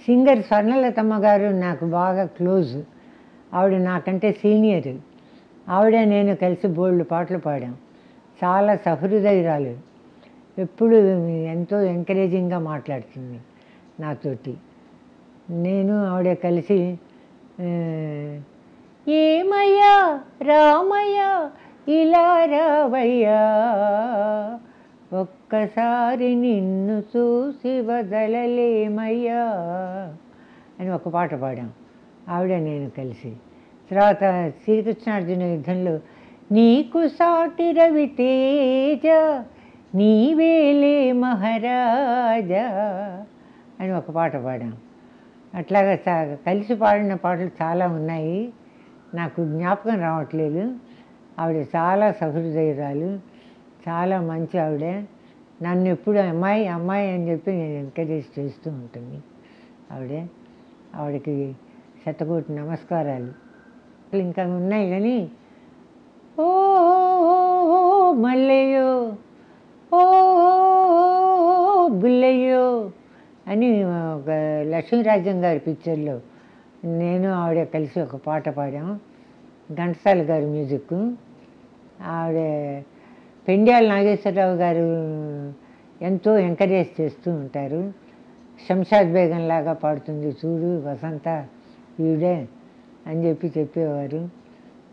సింగర్ స్వర్ణలతమ్మ గారు నాకు బాగా క్లోజ్. ఆవిడ నాకంటే సీనియర్. ఆవిడ నేను కలిసి బోల్డ్ పాటలు పాడాం. చాలా సహృదయురాలు, ఎప్పుడు ఎంతో ఎంకరేజింగ్గా మాట్లాడుతుంది నాతోటి. నేను ఆవిడ కలిసి ఏమయ్యా రామయ్య ఇలా రావయ్యా ఒక్కసారి నిన్ను చూసి వదలలేమయ్యా అని ఒక పాట పాడాం ఆవిడ నేను కలిసి. తర్వాత శ్రీకృష్ణార్జున యుద్ధంలో నీకు సాటి రవి తేజ నీవేలే మహారాజా అని ఒక పాట పాడాం. అట్లాగా కలిసి పాడిన పాటలు చాలా ఉన్నాయి, నాకు జ్ఞాపకం రావట్లేదు. ఆవిడ చాలా సహృదయురాలు, చాలా మంచి ఆవిడ. నన్ను ఎప్పుడు అమ్మాయి అమ్మాయి అని చెప్పి నేను ఎంకరేజ్ చేస్తూ ఉంటుంది ఆవిడకి శతకోటి నమస్కారాలు. ఇంకా ఉన్నాయి కానీ ఓ మల్లయ్యో ఓ బుల్లయ్యో అని ఒక లక్ష్మీరాజ్యం గారి పిక్చర్లో నేను ఆవిడ కలిసి ఒక పాట పాడాము. ఘంటసాల గారి మ్యూజిక్. ఆవిడ పెండ్యాల నాగేశ్వరరావు గారు ఎంతో ఎంకరేజ్ చేస్తూ ఉంటారు. శంషాద్ బేగం లాగా పాడుతుంది చూడు వసంత ఈవిడే అని చెప్పేవారు.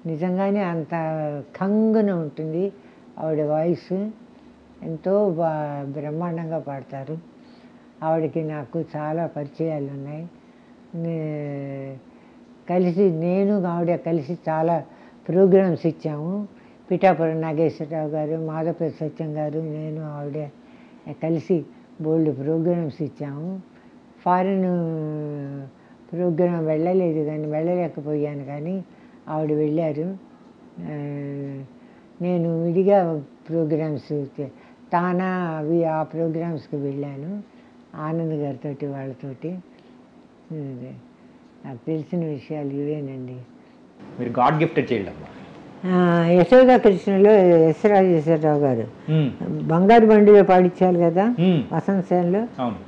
నిజంగానే అంత కంగున ఉంటుంది ఆవిడ వాయిస్, ఎంతో బ్రహ్మాండంగా పాడతారు. ఆవిడకి నాకు చాలా పరిచయాలు ఉన్నాయి. కలిసి నేను ఆవిడ కలిసి చాలా ప్రోగ్రామ్స్ ఇచ్చాము. పిఠాపురం నాగేశ్వరరావు గారు, మాధవపతి సత్యం గారు, నేను ఆవిడ కలిసి బోల్డ్ ప్రోగ్రామ్స్ ఇచ్చాము. ఫారిన్ ప్రోగ్రాం వెళ్ళలేదు కానీ వెళ్ళలేకపోయాను, కానీ ఆవిడ వెళ్ళారు. నేను విడిగా ప్రోగ్రామ్స్ తానా అవి ఆ ప్రోగ్రామ్స్కి వెళ్ళాను ఆనంద్ గారితో వాళ్ళతోటి. నాకు తెలిసిన విషయాలు ఇవేనండి. మీరు గాడ్ గిఫ్టెడ్ చైల్డ్ అమ్మా. యశోదా కృష్ణలో ఎస్ రాజేశ్వరరావు గారు బంగారు బండిలో పాడించారు కదా వసంత సేనలో.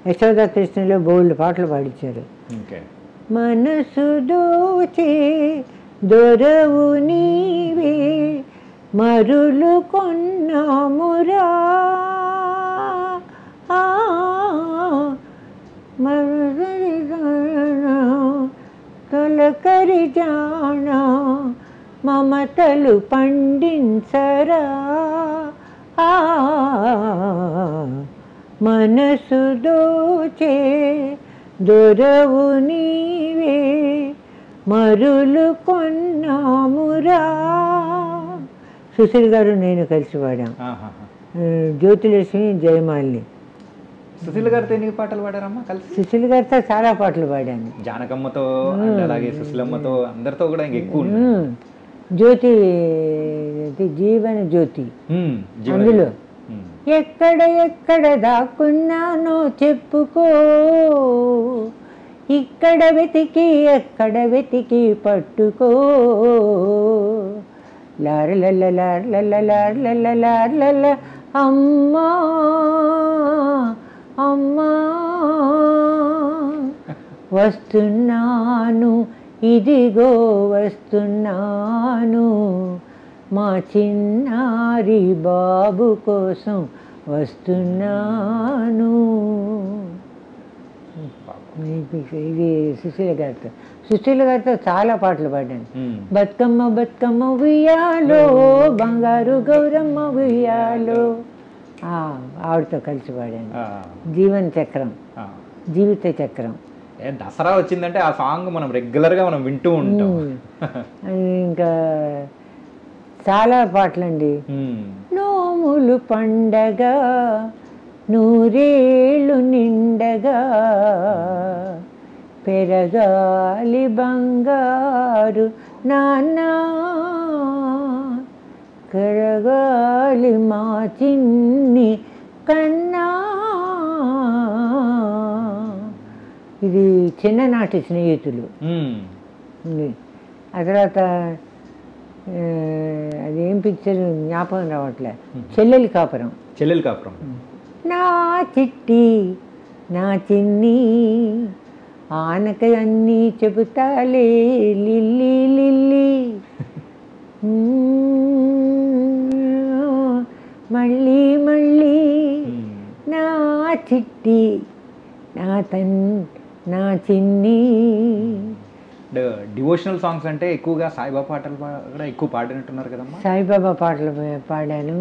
యశోదా కృష్ణలో బోల్డ్ పాటలు పాడించారు. మనసు దోచే దొరవు నీవే మరులు కొన్నామురా తొలకరి జానా మమతలు పండించరా మనసు దోచే దొరవు నీవే మరులు కొన్నామురా. సుశీల్ గారు నేను కలిసి పాడాం. జ్యోతిలక్ష్మి జయమాలిని. సుశీల్ గారితో ఎన్ని పాటలు పాడారమ్మా కలిసి? సుశీల్ గారితో చాలా పాటలు పాడాను. జానకమ్మతో అలాగే సుశీలమ్మతో అందరితో కూడా ఎక్కువ. జ్యోతి జీవన జ్యోతి అందులో ఎక్కడ ఎక్కడ దాక్కున్నానో చెప్పుకో, ఇక్కడ వెతికి ఎక్కడ వెతికి పట్టుకో, లారలల్ల లారలల్ల లారలల్ల లారలల్ల అమ్మా అమ్మా వస్తున్నాను ఇదిగో వస్తున్నాను మా చిన్నారి బాబు కోసం వస్తున్నాను. ఇది సుశీల గారితో చాలా పాటలు పాడాను. బతుకమ్మ బతుకమ్మ ఉయ్యాలో బంగారు గౌరమ్మ ఉయ్యాలో ఆవిడతో కలిసి పాడాను. జీవన చక్రం జీవిత చక్రం. దసరా వచ్చిందంటే ఆ సాంగ్ మనం రెగ్యులర్గా మనం వింటూ ఉంటాం. ఇంకా చాలా పాటలండి. నోములు పండగ నూరేళ్ళు నిండగా పెరగాలి బంగారు నాన్న కరగాలి మా చిన్ని కన్నా. ఇది చిన్ననాటి స్నేహితులు. ఆ తర్వాత అదేం పిక్చర్ జ్ఞాపకం రావట్లే. చెల్లెలి కాపురం. చెల్లెలి కాపురం. నా చిట్టి నా చిన్ని ఆనక అన్నీ చెబుతాలే లిల్లీ లిల్లీ మళ్ళీ మళ్ళీ నా చిట్టి నా చిన్ని. డివోషనల్ సాంగ్స్ అంటే ఎక్కువగా సాయిబాబా పాటలు కూడా ఎక్కువ పాడినట్టున్నారు కదమ్మా? సాయిబాబా పాటలు పాడాను.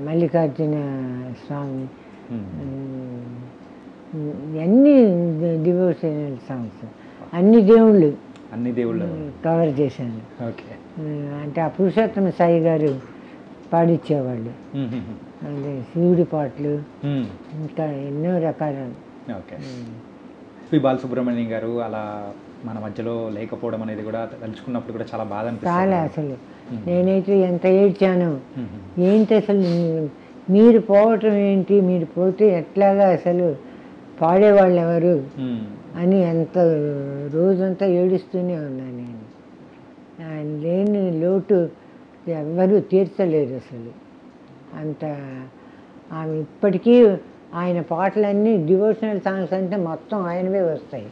మల్లికార్జున స్వామి అన్ని డివోషనల్ సాంగ్స్ అన్ని దేవుళ్ళు కవర్ చేశాను. అంటే ఆ పురుషోత్తమ సాయి గారు పాడిచ్చేవాళ్ళు. అదే శివుడి పాటలు ఇంకా ఎన్నో రకాలు. పి బాలసుబ్రహ్మణ్యం గారు అలా మన మధ్యలో లేకపోవడం అనేది కూడా తలుచుకున్నప్పుడు కూడా చాలా బాధ అనిపిస్తుంది. చాలా అసలు నేనైతే ఎంత ఏడ్చాను. ఏంటి అసలు మీరు పోవటం ఏంటి, మీరు పోతే ఎట్లాగా అసలు పాడేవాళ్ళు ఎవరు అని ఎంత రోజంతా ఏడుస్తూనే ఉన్నాను నేను. లేని లోటు ఎవరు తీర్చలేరు అసలు. అంత ఆమె ఇప్పటికీ ఆయన పాటలన్నీ డివోషనల్ సాంగ్స్ అంటే మొత్తం ఆయనవే వస్తాయి.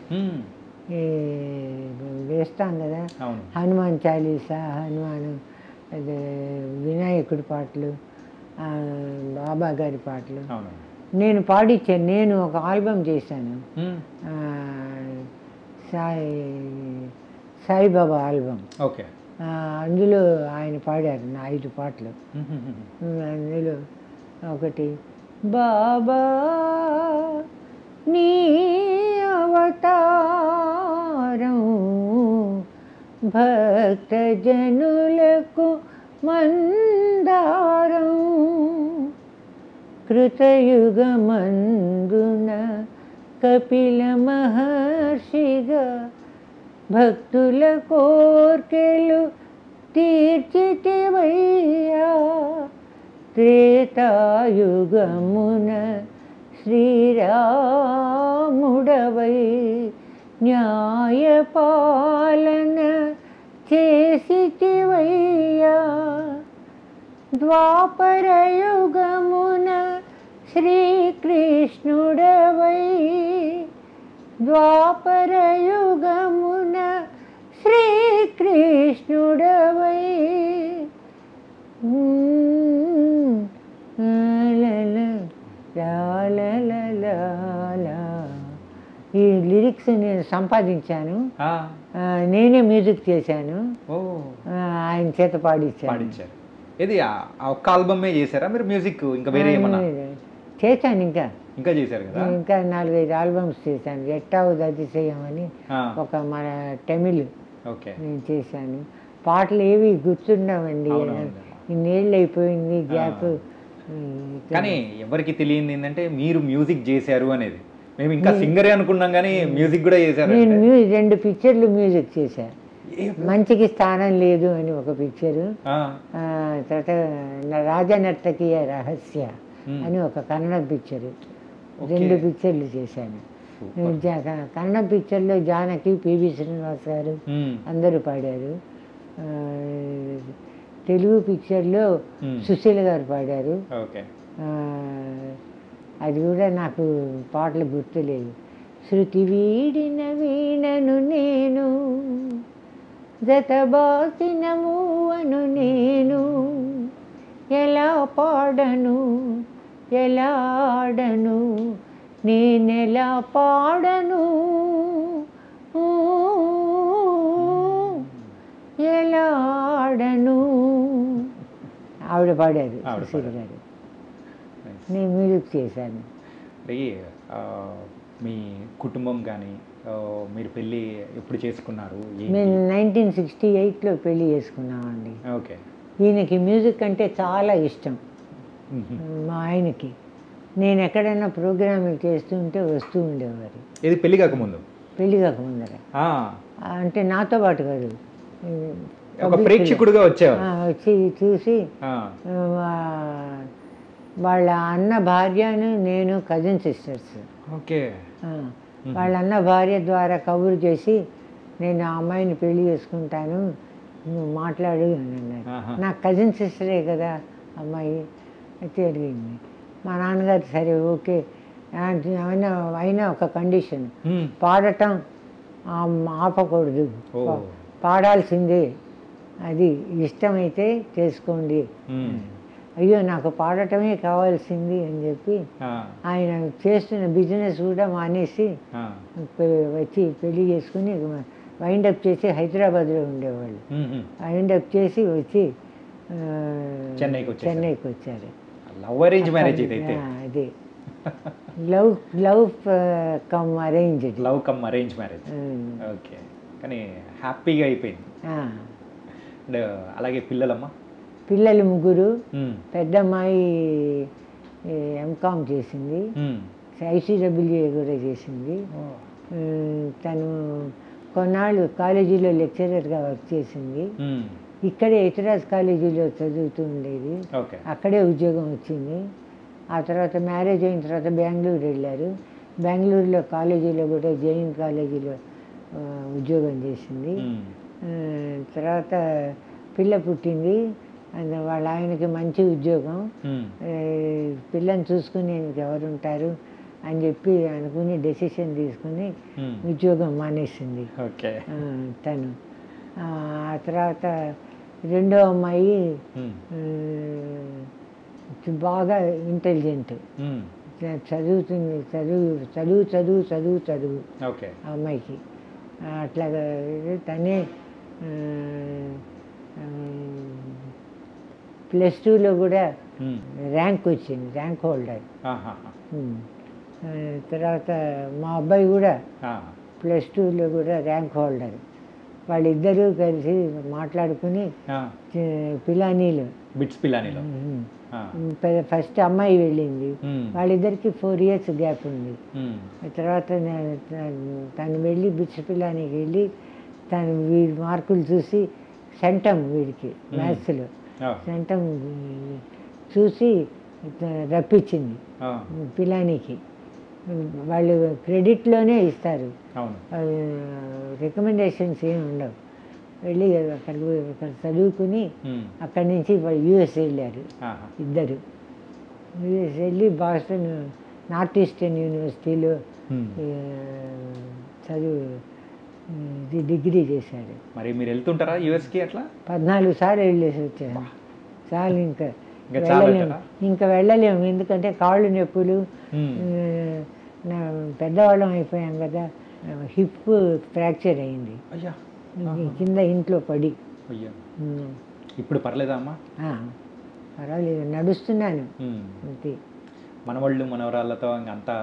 వేస్తాం కదా హనుమాన్ చాలీసా, హనుమాన్ అదే వినాయకుడి పాటలు, బాబా గారి పాటలు నేను పాడించాను. నేను ఒక ఆల్బమ్ చేశాను, సాయిబాబా ఆల్బమ్. అందులో ఆయన పాడారు నా 5 పాటలు. అందులో ఒకటి బాబా నీ అవతారం భక్తజనులకు మందారం కృతయుగమందున కపిల మహర్షిగా భక్తుల కోర్కెలు తీర్చితివయ్యా త్రేతాయుగమున శ్రీరాముడవై న్యాయపాలన చేసితివయ్యా ద్వాపరయుగమున శ్రీకృష్ణుడవై ద్వాపరయుగమున శ్రీకృష్ణుడవై ఈ లిరిక్స్ నేను సంపాదించాను, నేనే మ్యూజిక్ చేశాను, ఆయన చేత పాడించారు. ఇది ఒక్క ఆల్బమే చేశారా మీరు? మ్యూజిక్ ఇంకా వేరే ఏమన్నా చేశాను? ఇంకా చేశారు కదా? ఇంకా 4-5 ఆల్బమ్స్ చేశాను. ఎట్టావుది అతిశయం అని ఒక మన తమిళ్ నేను చేశాను. పాటలు ఏవి గుర్తుండవండి, ఇన్నేళ్ళు అయిపోయింది గ్యాప్. కానీ ఎవరికి తెలియంది ఏంటంటే మీరు మ్యూజిక్ చేశారు అనేది. మేము ఇంకా సింగరే అనుకున్నాం కానీ మ్యూజిక్ కూడా చేశారు. నేను 2 పిక్చర్లు మ్యూజిక్ చేశాను. మంచికి స్థానం లేదు అని ఒక పిక్చరు, తర్వాత రాజనర్తకీయ రహస్య అని ఒక కన్నడ పిక్చరు, 2 పిక్చర్లు చేశాను. కన్నడ పిక్చర్లో జానకి, పివి శ్రీనివాస్ గారు అందరూ పాడారు. తెలుగు పిక్చర్లో సుశీల గారు పాడారు. అది కూడా నాకు పాటలు గుర్తులేవు. శృతి వీడిన వీణను నేను, జతబాసిన మూవను నేను, ఎలా పాడను ఎలా ఆడను నేనెలా పాడను, ఎలా ఆడను. ఆవిడ పాడారు సుశీల గారు, నేను మ్యూజిక్ చేశాను. మీ కుటుంబం కానీ మీరు పెళ్ళి ఎప్పుడు చేసుకున్నారు? మేము 1968లో పెళ్ళి చేసుకున్నామండి. ఓకే. ఈయనకి మ్యూజిక్ అంటే చాలా ఇష్టం మా ఆయనకి. నేను ఎక్కడైనా ప్రోగ్రాములు చేస్తుంటే వస్తూ ఉండేవారు. ఇది పెళ్ళి కాకముందు? పెళ్ళి కాకముందర అంటే నాతో పాటు కాదు, ప్రేక్షకుడుగా వచ్చేవారు. వచ్చి చూసి వాళ్ళ అన్న భార్యను నేను కజిన్ సిస్టర్స్. ఓకే. వాళ్ళ అన్న భార్య ద్వారా కబురు చేసి నేను ఆ అమ్మాయిని పెళ్లి చేసుకుంటాను, నువ్వు మాట్లాడు అని అన్నారు. నాకు కజిన్ సిస్టరే కదా అమ్మాయి అయితే అడిగింది. మా నాన్నగారు సరే ఓకే అయినా ఒక కండిషన్, పాడటం ఆపకూడదు, పాడాల్సిందే, అది ఇష్టమైతే చేసుకోండి. అయ్యో నాకు పాడటమే కావాల్సింది అని చెప్పి ఆయన చేస్తున్న బిజినెస్ కూడా మానేసి వచ్చి పెళ్లి చేసుకుని వైండప్ చేసి హైదరాబాద్లో ఉండేవాళ్ళు. వైండప్ చేసి వచ్చి చెన్నైకి వచ్చారు. లవ్ అరేంజ్ మ్యారేజ్ ఇదైతే? అదే love come arrange. Love come arrange marriage. Okay. కానీ హ్యాపీగా అయిపోయింది. అలాగే పిల్లలమ్మా? పిల్లలు 3. పెద్దమ్మాయి ఎంకామ్ చేసింది, ఐసీడబ్ల్యూఏ కూడా చేసింది. తను కొన్నాళ్ళు కాలేజీలో లెక్చరర్గా వర్క్ చేసింది. ఇక్కడే ఎతిరాజ్ కాలేజీలో చదువుతూ ఉండేది, అక్కడే ఉద్యోగం వచ్చింది. ఆ తర్వాత మ్యారేజ్ అయిన తర్వాత బెంగళూరు వెళ్ళారు. బెంగళూరులో కాలేజీలో కూడా జైన్ కాలేజీలో ఉద్యోగం చేసింది. తర్వాత పిల్ల పుట్టింది, వాళ్ళ ఆయనకి మంచి ఉద్యోగం, పిల్లని చూసుకుని ఎవరుంటారు అని చెప్పి అనుకుని డెసిషన్ తీసుకుని ఉద్యోగం మానేసింది తను. ఆ తర్వాత 2వ అమ్మాయి బాగా ఇంటెలిజెంట్, చదువుతుంది, చదువు అమ్మాయికి. అట్లాగా తనే +2లో కూడా ర్యాంక్ వచ్చింది, ర్యాంక్ హోల్డర్. తర్వాత మా అబ్బాయి కూడా +2లో కూడా ర్యాంక్ హోల్డర్. వాళ్ళిద్దరూ కలిసి మాట్లాడుకుని పిలానీలో ఫస్ట్ అమ్మాయి వెళ్ళింది, వాళ్ళిద్దరికి 4 years గ్యాప్ ఉంది. తర్వాత తను వెళ్ళి బిట్స్ పిలానీకి వెళ్ళి తను వీడి మార్కులు చూసి సెంటమ్, వీడికి మ్యాథ్స్లో సెంటమ్ చూసి రప్పించింది పిలానీకి. వాళ్ళు క్రెడిట్లోనే ఇస్తారు, రికమెండేషన్స్ ఏమి ఉండవు. వెళ్ళి అక్కడ చదువుకుని అక్కడి నుంచి వాళ్ళు US వెళ్ళారు ఇద్దరు. US వెళ్ళి బాస్టన్ నార్త్ ఈస్టర్న్ యూనివర్సిటీలో చదువు డిగ్రీ చేశారు. మరి మీరు వెళ్తుంటారా యూఎస్కి? అట్లా 14 సార్లు వెళ్ళేసి వచ్చారు. చాలు, ఇంకా వెళ్ళలేము, ఎందుకంటే కాళ్ళు నొప్పులు, పెద్దవాళ్ళం అయిపోయాం కదా. హిప్ ఫ్రాక్చర్ అయింది కింద ఇంట్లో పడి. ఇప్పుడు పర్లేదా అమ్మా? పర్వాలేదు, నడుస్తున్నాను అంతే. మనవాళ్ళు మనవరాళ్ళతో అంతా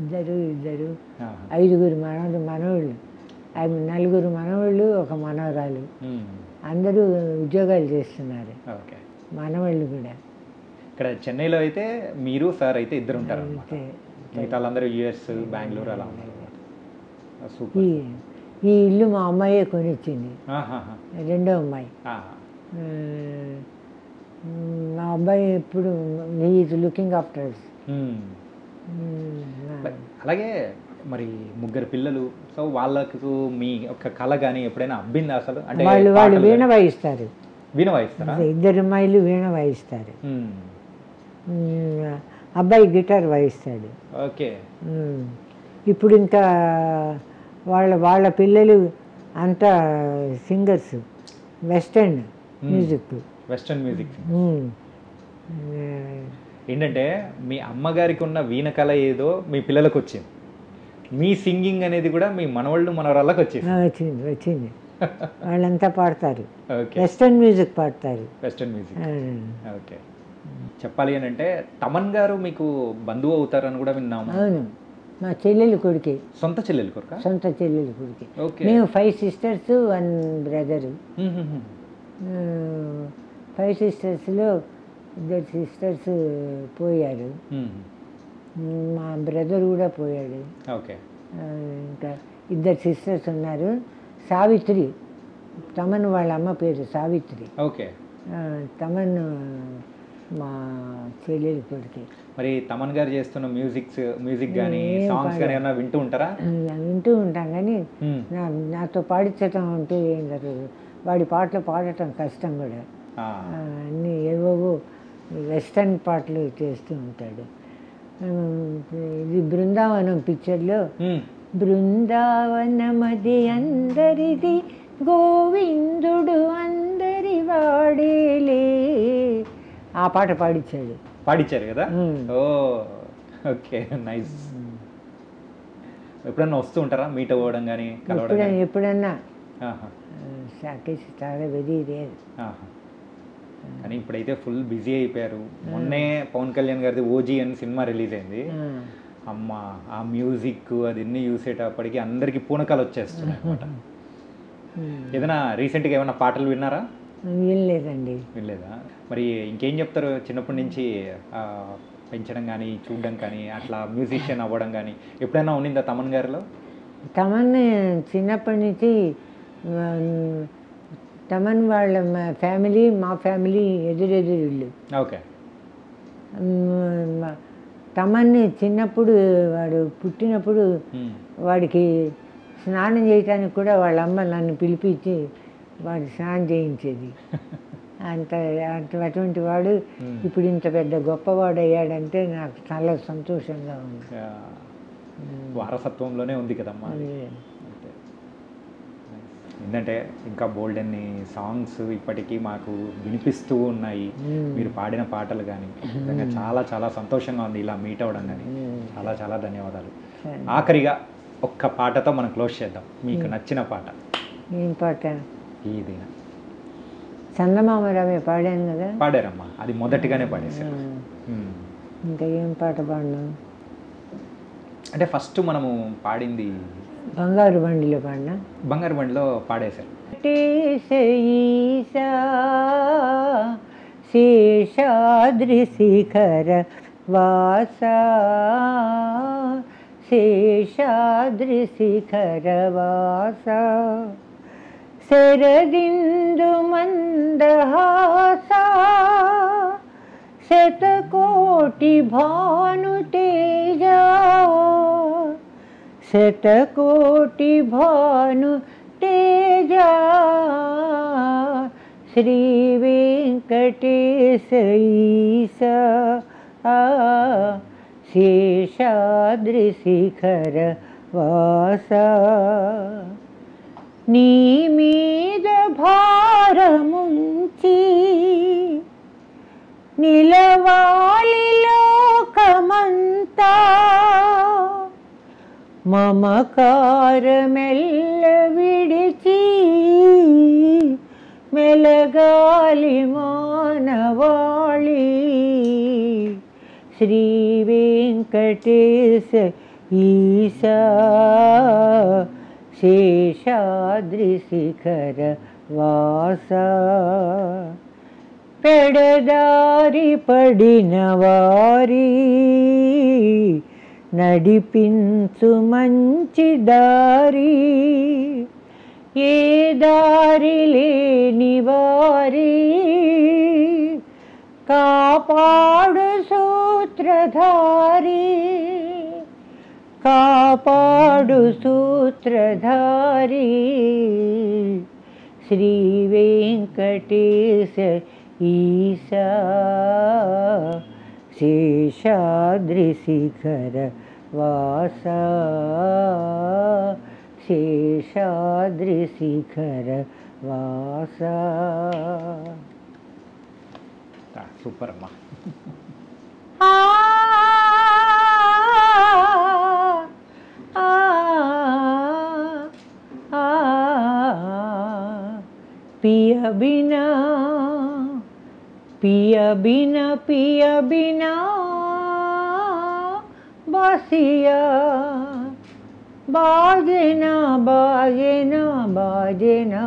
ఇద్దరు 5 మనవాళ్ళు, 4 మనవాళ్ళు, 1 మనవరాలు. అందరూ ఉద్యోగాలు చేస్తున్నారు మనవాళ్ళు కూడా. ఇక్కడ చెన్నైలో అయితే మీరు సార్ అయితే ఇద్దరు ఉంటారు, మిగతా వాళ్ళందరూ US, బెంగళూరు అలా ఉన్నారు. ఈ ఇల్లు మా అమ్మాయే కొనిచ్చింది, రెండో అమ్మాయి. మా అబ్బాయి ఇప్పుడు ఈజ్ లుకింగ్ ఆఫ్టర్. అలాగే మరి 3 పిల్లలు, సో వాళ్ళకు మీ ఒక కళ కానీ ఎప్పుడైనా అబ్బిందా అసలు? అంటే వాళ్ళు వీణ వాయిస్తారు. వీణ వాయిస్తారా? 2 అమ్మాయిలు వీణ వాయిస్తారు, అబ్బాయి గిటార్ వాయిస్తాడు. ఓకే. ఇప్పుడు ఇంకా వాళ్ళ పిల్లలు అంతా సింగర్స్, వెస్టర్న్ మ్యూజిక్. ఏంటంటే మీ అమ్మగారికి ఉన్న వీణ కళ ఏదో మీ పిల్లలకు వచ్చింది, మీ సింగింగ్ అనేది కూడా మీ మనవాళ్ళు మనవరాళ్ళకి వచ్చింది. వాళ్ళంతా పాడతారు, వెస్టర్న్ మ్యూజిక్ పాడతారు. ఓకే. చెప్పాలి అని అంటే తమన్ గారు మీకు బంధువు అవుతారని కూడా విన్నాము. అవును, మా చెల్లెలు కొడుకే. సొంత చెల్లెలు కొడుకా? సొంత చెల్లెలు కొడుకే. మేము 5 sisters 1 brother. 5 sistersలో 2 sisters పోయారు, మా బ్రదర్ కూడా పోయాడు. ఇంకా 2 sisters ఉన్నారు. సావిత్రి, తమన్ వాళ్ళ అమ్మ పేరు సావిత్రి. తమన్ మా చెల్లెలు కొడుకే. మరి తమన్ గారు చేస్తున్న మ్యూజిక్ కానీ సాంగ్స్ కానీ ఏమైనా వింటూ ఉంటారా? వింటూ ఉంటాం, కానీ నాతో పాడించటం అంటూ ఏం జరగదు. వాడి పాటలు పాడటం కష్టం కూడా. అన్నీ ఏవో వెస్టర్న్ పాటలు చేస్తూ ఉంటాడు. ఇది బృందావనం పిక్చర్లో బృందావనమది అందరిది, గోవిందుడు అందరి వాడేలే, ఆ పాట పాడించారు కదా. Okay, nice. ఎప్పుడన్నా వస్తూ ఉంటారా, మీట్ అవ్వడం కానీ? ఎప్పుడన్నా చాలా వెరీ రేర్. కానీ ఇప్పుడైతే ఫుల్ బిజీ అయిపోయారు. మొన్నే పవన్ కళ్యాణ్ గారిది ఓజీ అని సినిమా రిలీజ్ అయింది. అమ్మ, ఆ మ్యూజిక్ అదన్నీ చూసేటప్పటికి అందరికి పూనకాలు వచ్చేస్తున్నాయి అనమాట. ఏదైనా రీసెంట్గా ఏమైనా పాటలు విన్నారా? వినలేదండి. వినలేదా? మరి ఇంకేం చెప్తారు? చిన్నప్పటి నుంచి పెంచడం కానీ, చూడడం కానీ, అట్లా మ్యూజిషియన్ అవ్వడం కానీ ఎప్పుడైనా ఉన్నిందా తమన్ గారిలో? తమన్ చిన్నప్పటి నుంచి తమన్ వాళ్ళ ఫ్యామిలీ, మా ఫ్యామిలీ ఎదురెదురు. ఓకే. తమన్ చిన్నప్పుడు, వాడు పుట్టినప్పుడు వాడికి స్నానం చేయటానికి కూడా వాళ్ళ అమ్మ నన్ను పిలిపించి వాడు స్నానం చేయించేది. అటువంటి వాడు ఇప్పుడు ఇంత పెద్ద గొప్పవాడు అయ్యాడంటే నాకు చాలా సంతోషంగా ఉంది. వారసత్వంలోనే ఉంది కదమ్మా. ఏంటంటే ఇంకా బోల్డ్ అన్ని సాంగ్స్ ఇప్పటికీ మాకు వినిపిస్తూ ఉన్నాయి, మీరు పాడిన పాటలు కానీ. నిజంగా చాలా చాలా సంతోషంగా ఉంది ఇలా మీట్ అవ్వడం కానీ. చాలా చాలా ధన్యవాదాలు. ఆఖరిగా ఒక్క పాటతో మనం క్లోజ్ చేద్దాం. మీకు నచ్చిన పాట? ఏం పాట? ఇది చందమామ రవి పాడాను కదా. పాడారమ్మా, అది మొదటిగానే పాడేశారు. ఇంకా ఏం పాట పాడినా అంటే ఫస్ట్ మనము పాడింది బంగారు బండిలో పాడినా. బంగారు బండిలో పాడేశారు. ఈశా శేషాద్రి శిఖర వాస శేషాద్రి శిఖర వాస శరదిందు మందహాస శతకోటి భాను తేజ శతకోటి భాను తేజ శ్రీ వెంకటేశ ఈశా శేషాద్రి శిఖర వాస నీ మీద భారముంచి నిలవాలి లోకమంతా మమకారమెల్ల విడిచి మెలగాలి మానవాళి శ్రీ వెంకటేశ ఈశా శేషాద్రి శిఖర వాస పెడదారి పడిన వారి నడిపించు మంచి దారి ఏ దారి లేని వారి కాపాడు సూత్రధారి కాపాడు సూత్రధారి శ్రీ వెంకటేశ ఈశా శేషాద్రి శిఖర వాస శేషాద్రి శిఖర వాస. సూపర్ అమ్మా. पिया बिना पिया बिना पिया बिना बासिया बाजना बाजना बाजना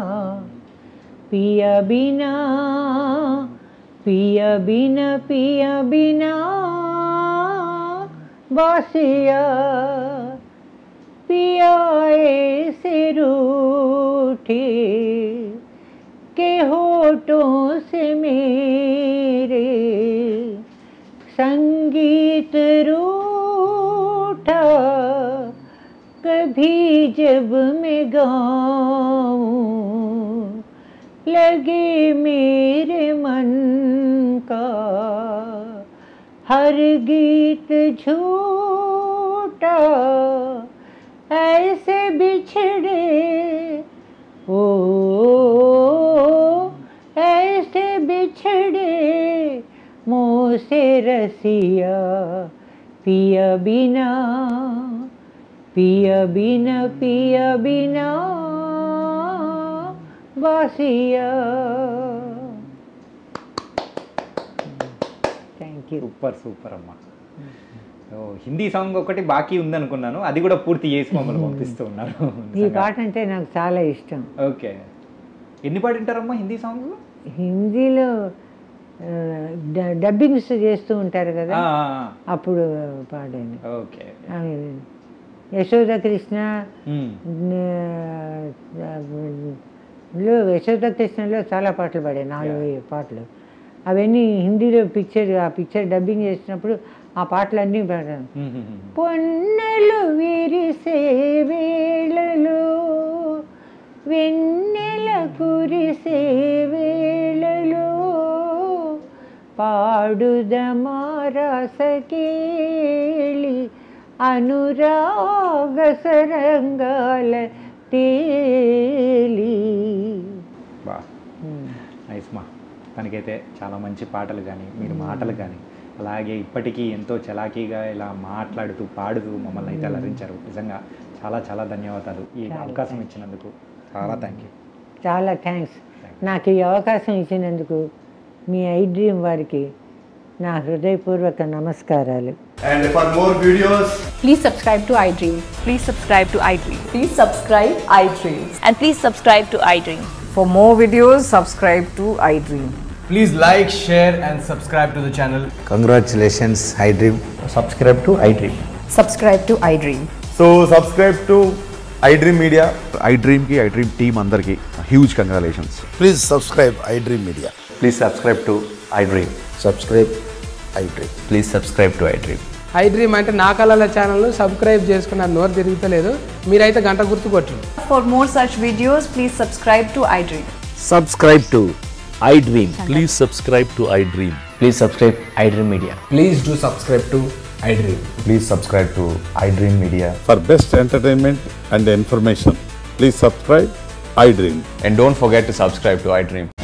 पिया बिना पिया बिना पिया बिना बासिया पिया ऐसे रूठे के होठों से मेरे संगीत रूठा कभी जब मैं गाऊं लगे मेरे मन का हर गीत झूठा ऐसे बिछड़े ओ ऐसे बिछड़े मोह से रसिया पिया बिना पिया बिना पिया बिना बासिया. Thank you. సూపర్ సూపర్ అమ్మా. హిందీ సాంగ్ ఒకటి బాకీ ఉందనుకున్నాను, అది కూడా పూర్తి చేసి మమ్మల్ని పంపిస్తూ ఉన్నారు. ఈ పాట అంటే నాకు చాలా ఇష్టం. ఓకే, ఎన్ని పాడింటారమ్మా హిందీ సాంగ్? హిందీలో డబ్బింగ్స్ చేస్తూ ఉంటారు కదా, అప్పుడు పాడాను. ఓకే, యశోద కృష్ణ యశోద కృష్ణలో చాలా పాటలు పాడాను, 4 పాటలు. అవన్నీ హిందీలో ఆ పిక్చర్ డబ్బింగ్ చేసినప్పుడు ఆ పాటలన్నీ పాడాను. పొన్నలు విరిసే వేళలో వెన్నెల కురిసే వేళలో పాడుదమా రసకేళి అనురాగ సరంగాల తేలి. నైస్ మా. తనకైతే చాలా మంచి పాటలు కానీ మీరు మాటలు కానీ అలాగే ఇప్పటికీ ఎంతో చలాకీగా ఇలా మాట్లాడుతూ పాడుతూ మమ్మల్ని అయితే అలరించారు. నిజంగా చాలా చాలా ధన్యవాదాలు ఈ అవకాశం ఇచ్చినందుకు. చాలా థ్యాంక్ యూ. చాలా థ్యాంక్స్. నాకు ఈ అవకాశం ఇచ్చినందుకు మీ ఐ డ్రీమ్ వారికి నా హృదయపూర్వక నమస్కారాలు. And for more videos, Please subscribe to iDream. Please subscribe to iDream. Please subscribe iDream. And please subscribe to iDream. For more videos, subscribe to iDream. please like, share and subscribe to the channel. Congratulations, iDream. Subscribe to iDream. Subscribe to iDream. So subscribe to iDream Media. iDream ki iDream team andarki huge congratulations. Please subscribe iDream Media. Please subscribe to iDream. Subscribe iDream. Please subscribe to iDream. iDream అంటే నా కళల ఛానల్ను subscribe చేసుకున్న నోరు తిరుగుతలేదు, మీరైతే గంట గుర్తు కొట్టండి. For more such videos, please subscribe to iDream. Subscribe to iDream. Please subscribe to iDream. Please subscribe iDream Media. Please do subscribe to iDream. Please subscribe to iDream Media. For best entertainment and information, please subscribe iDream. And don't forget to subscribe to iDream.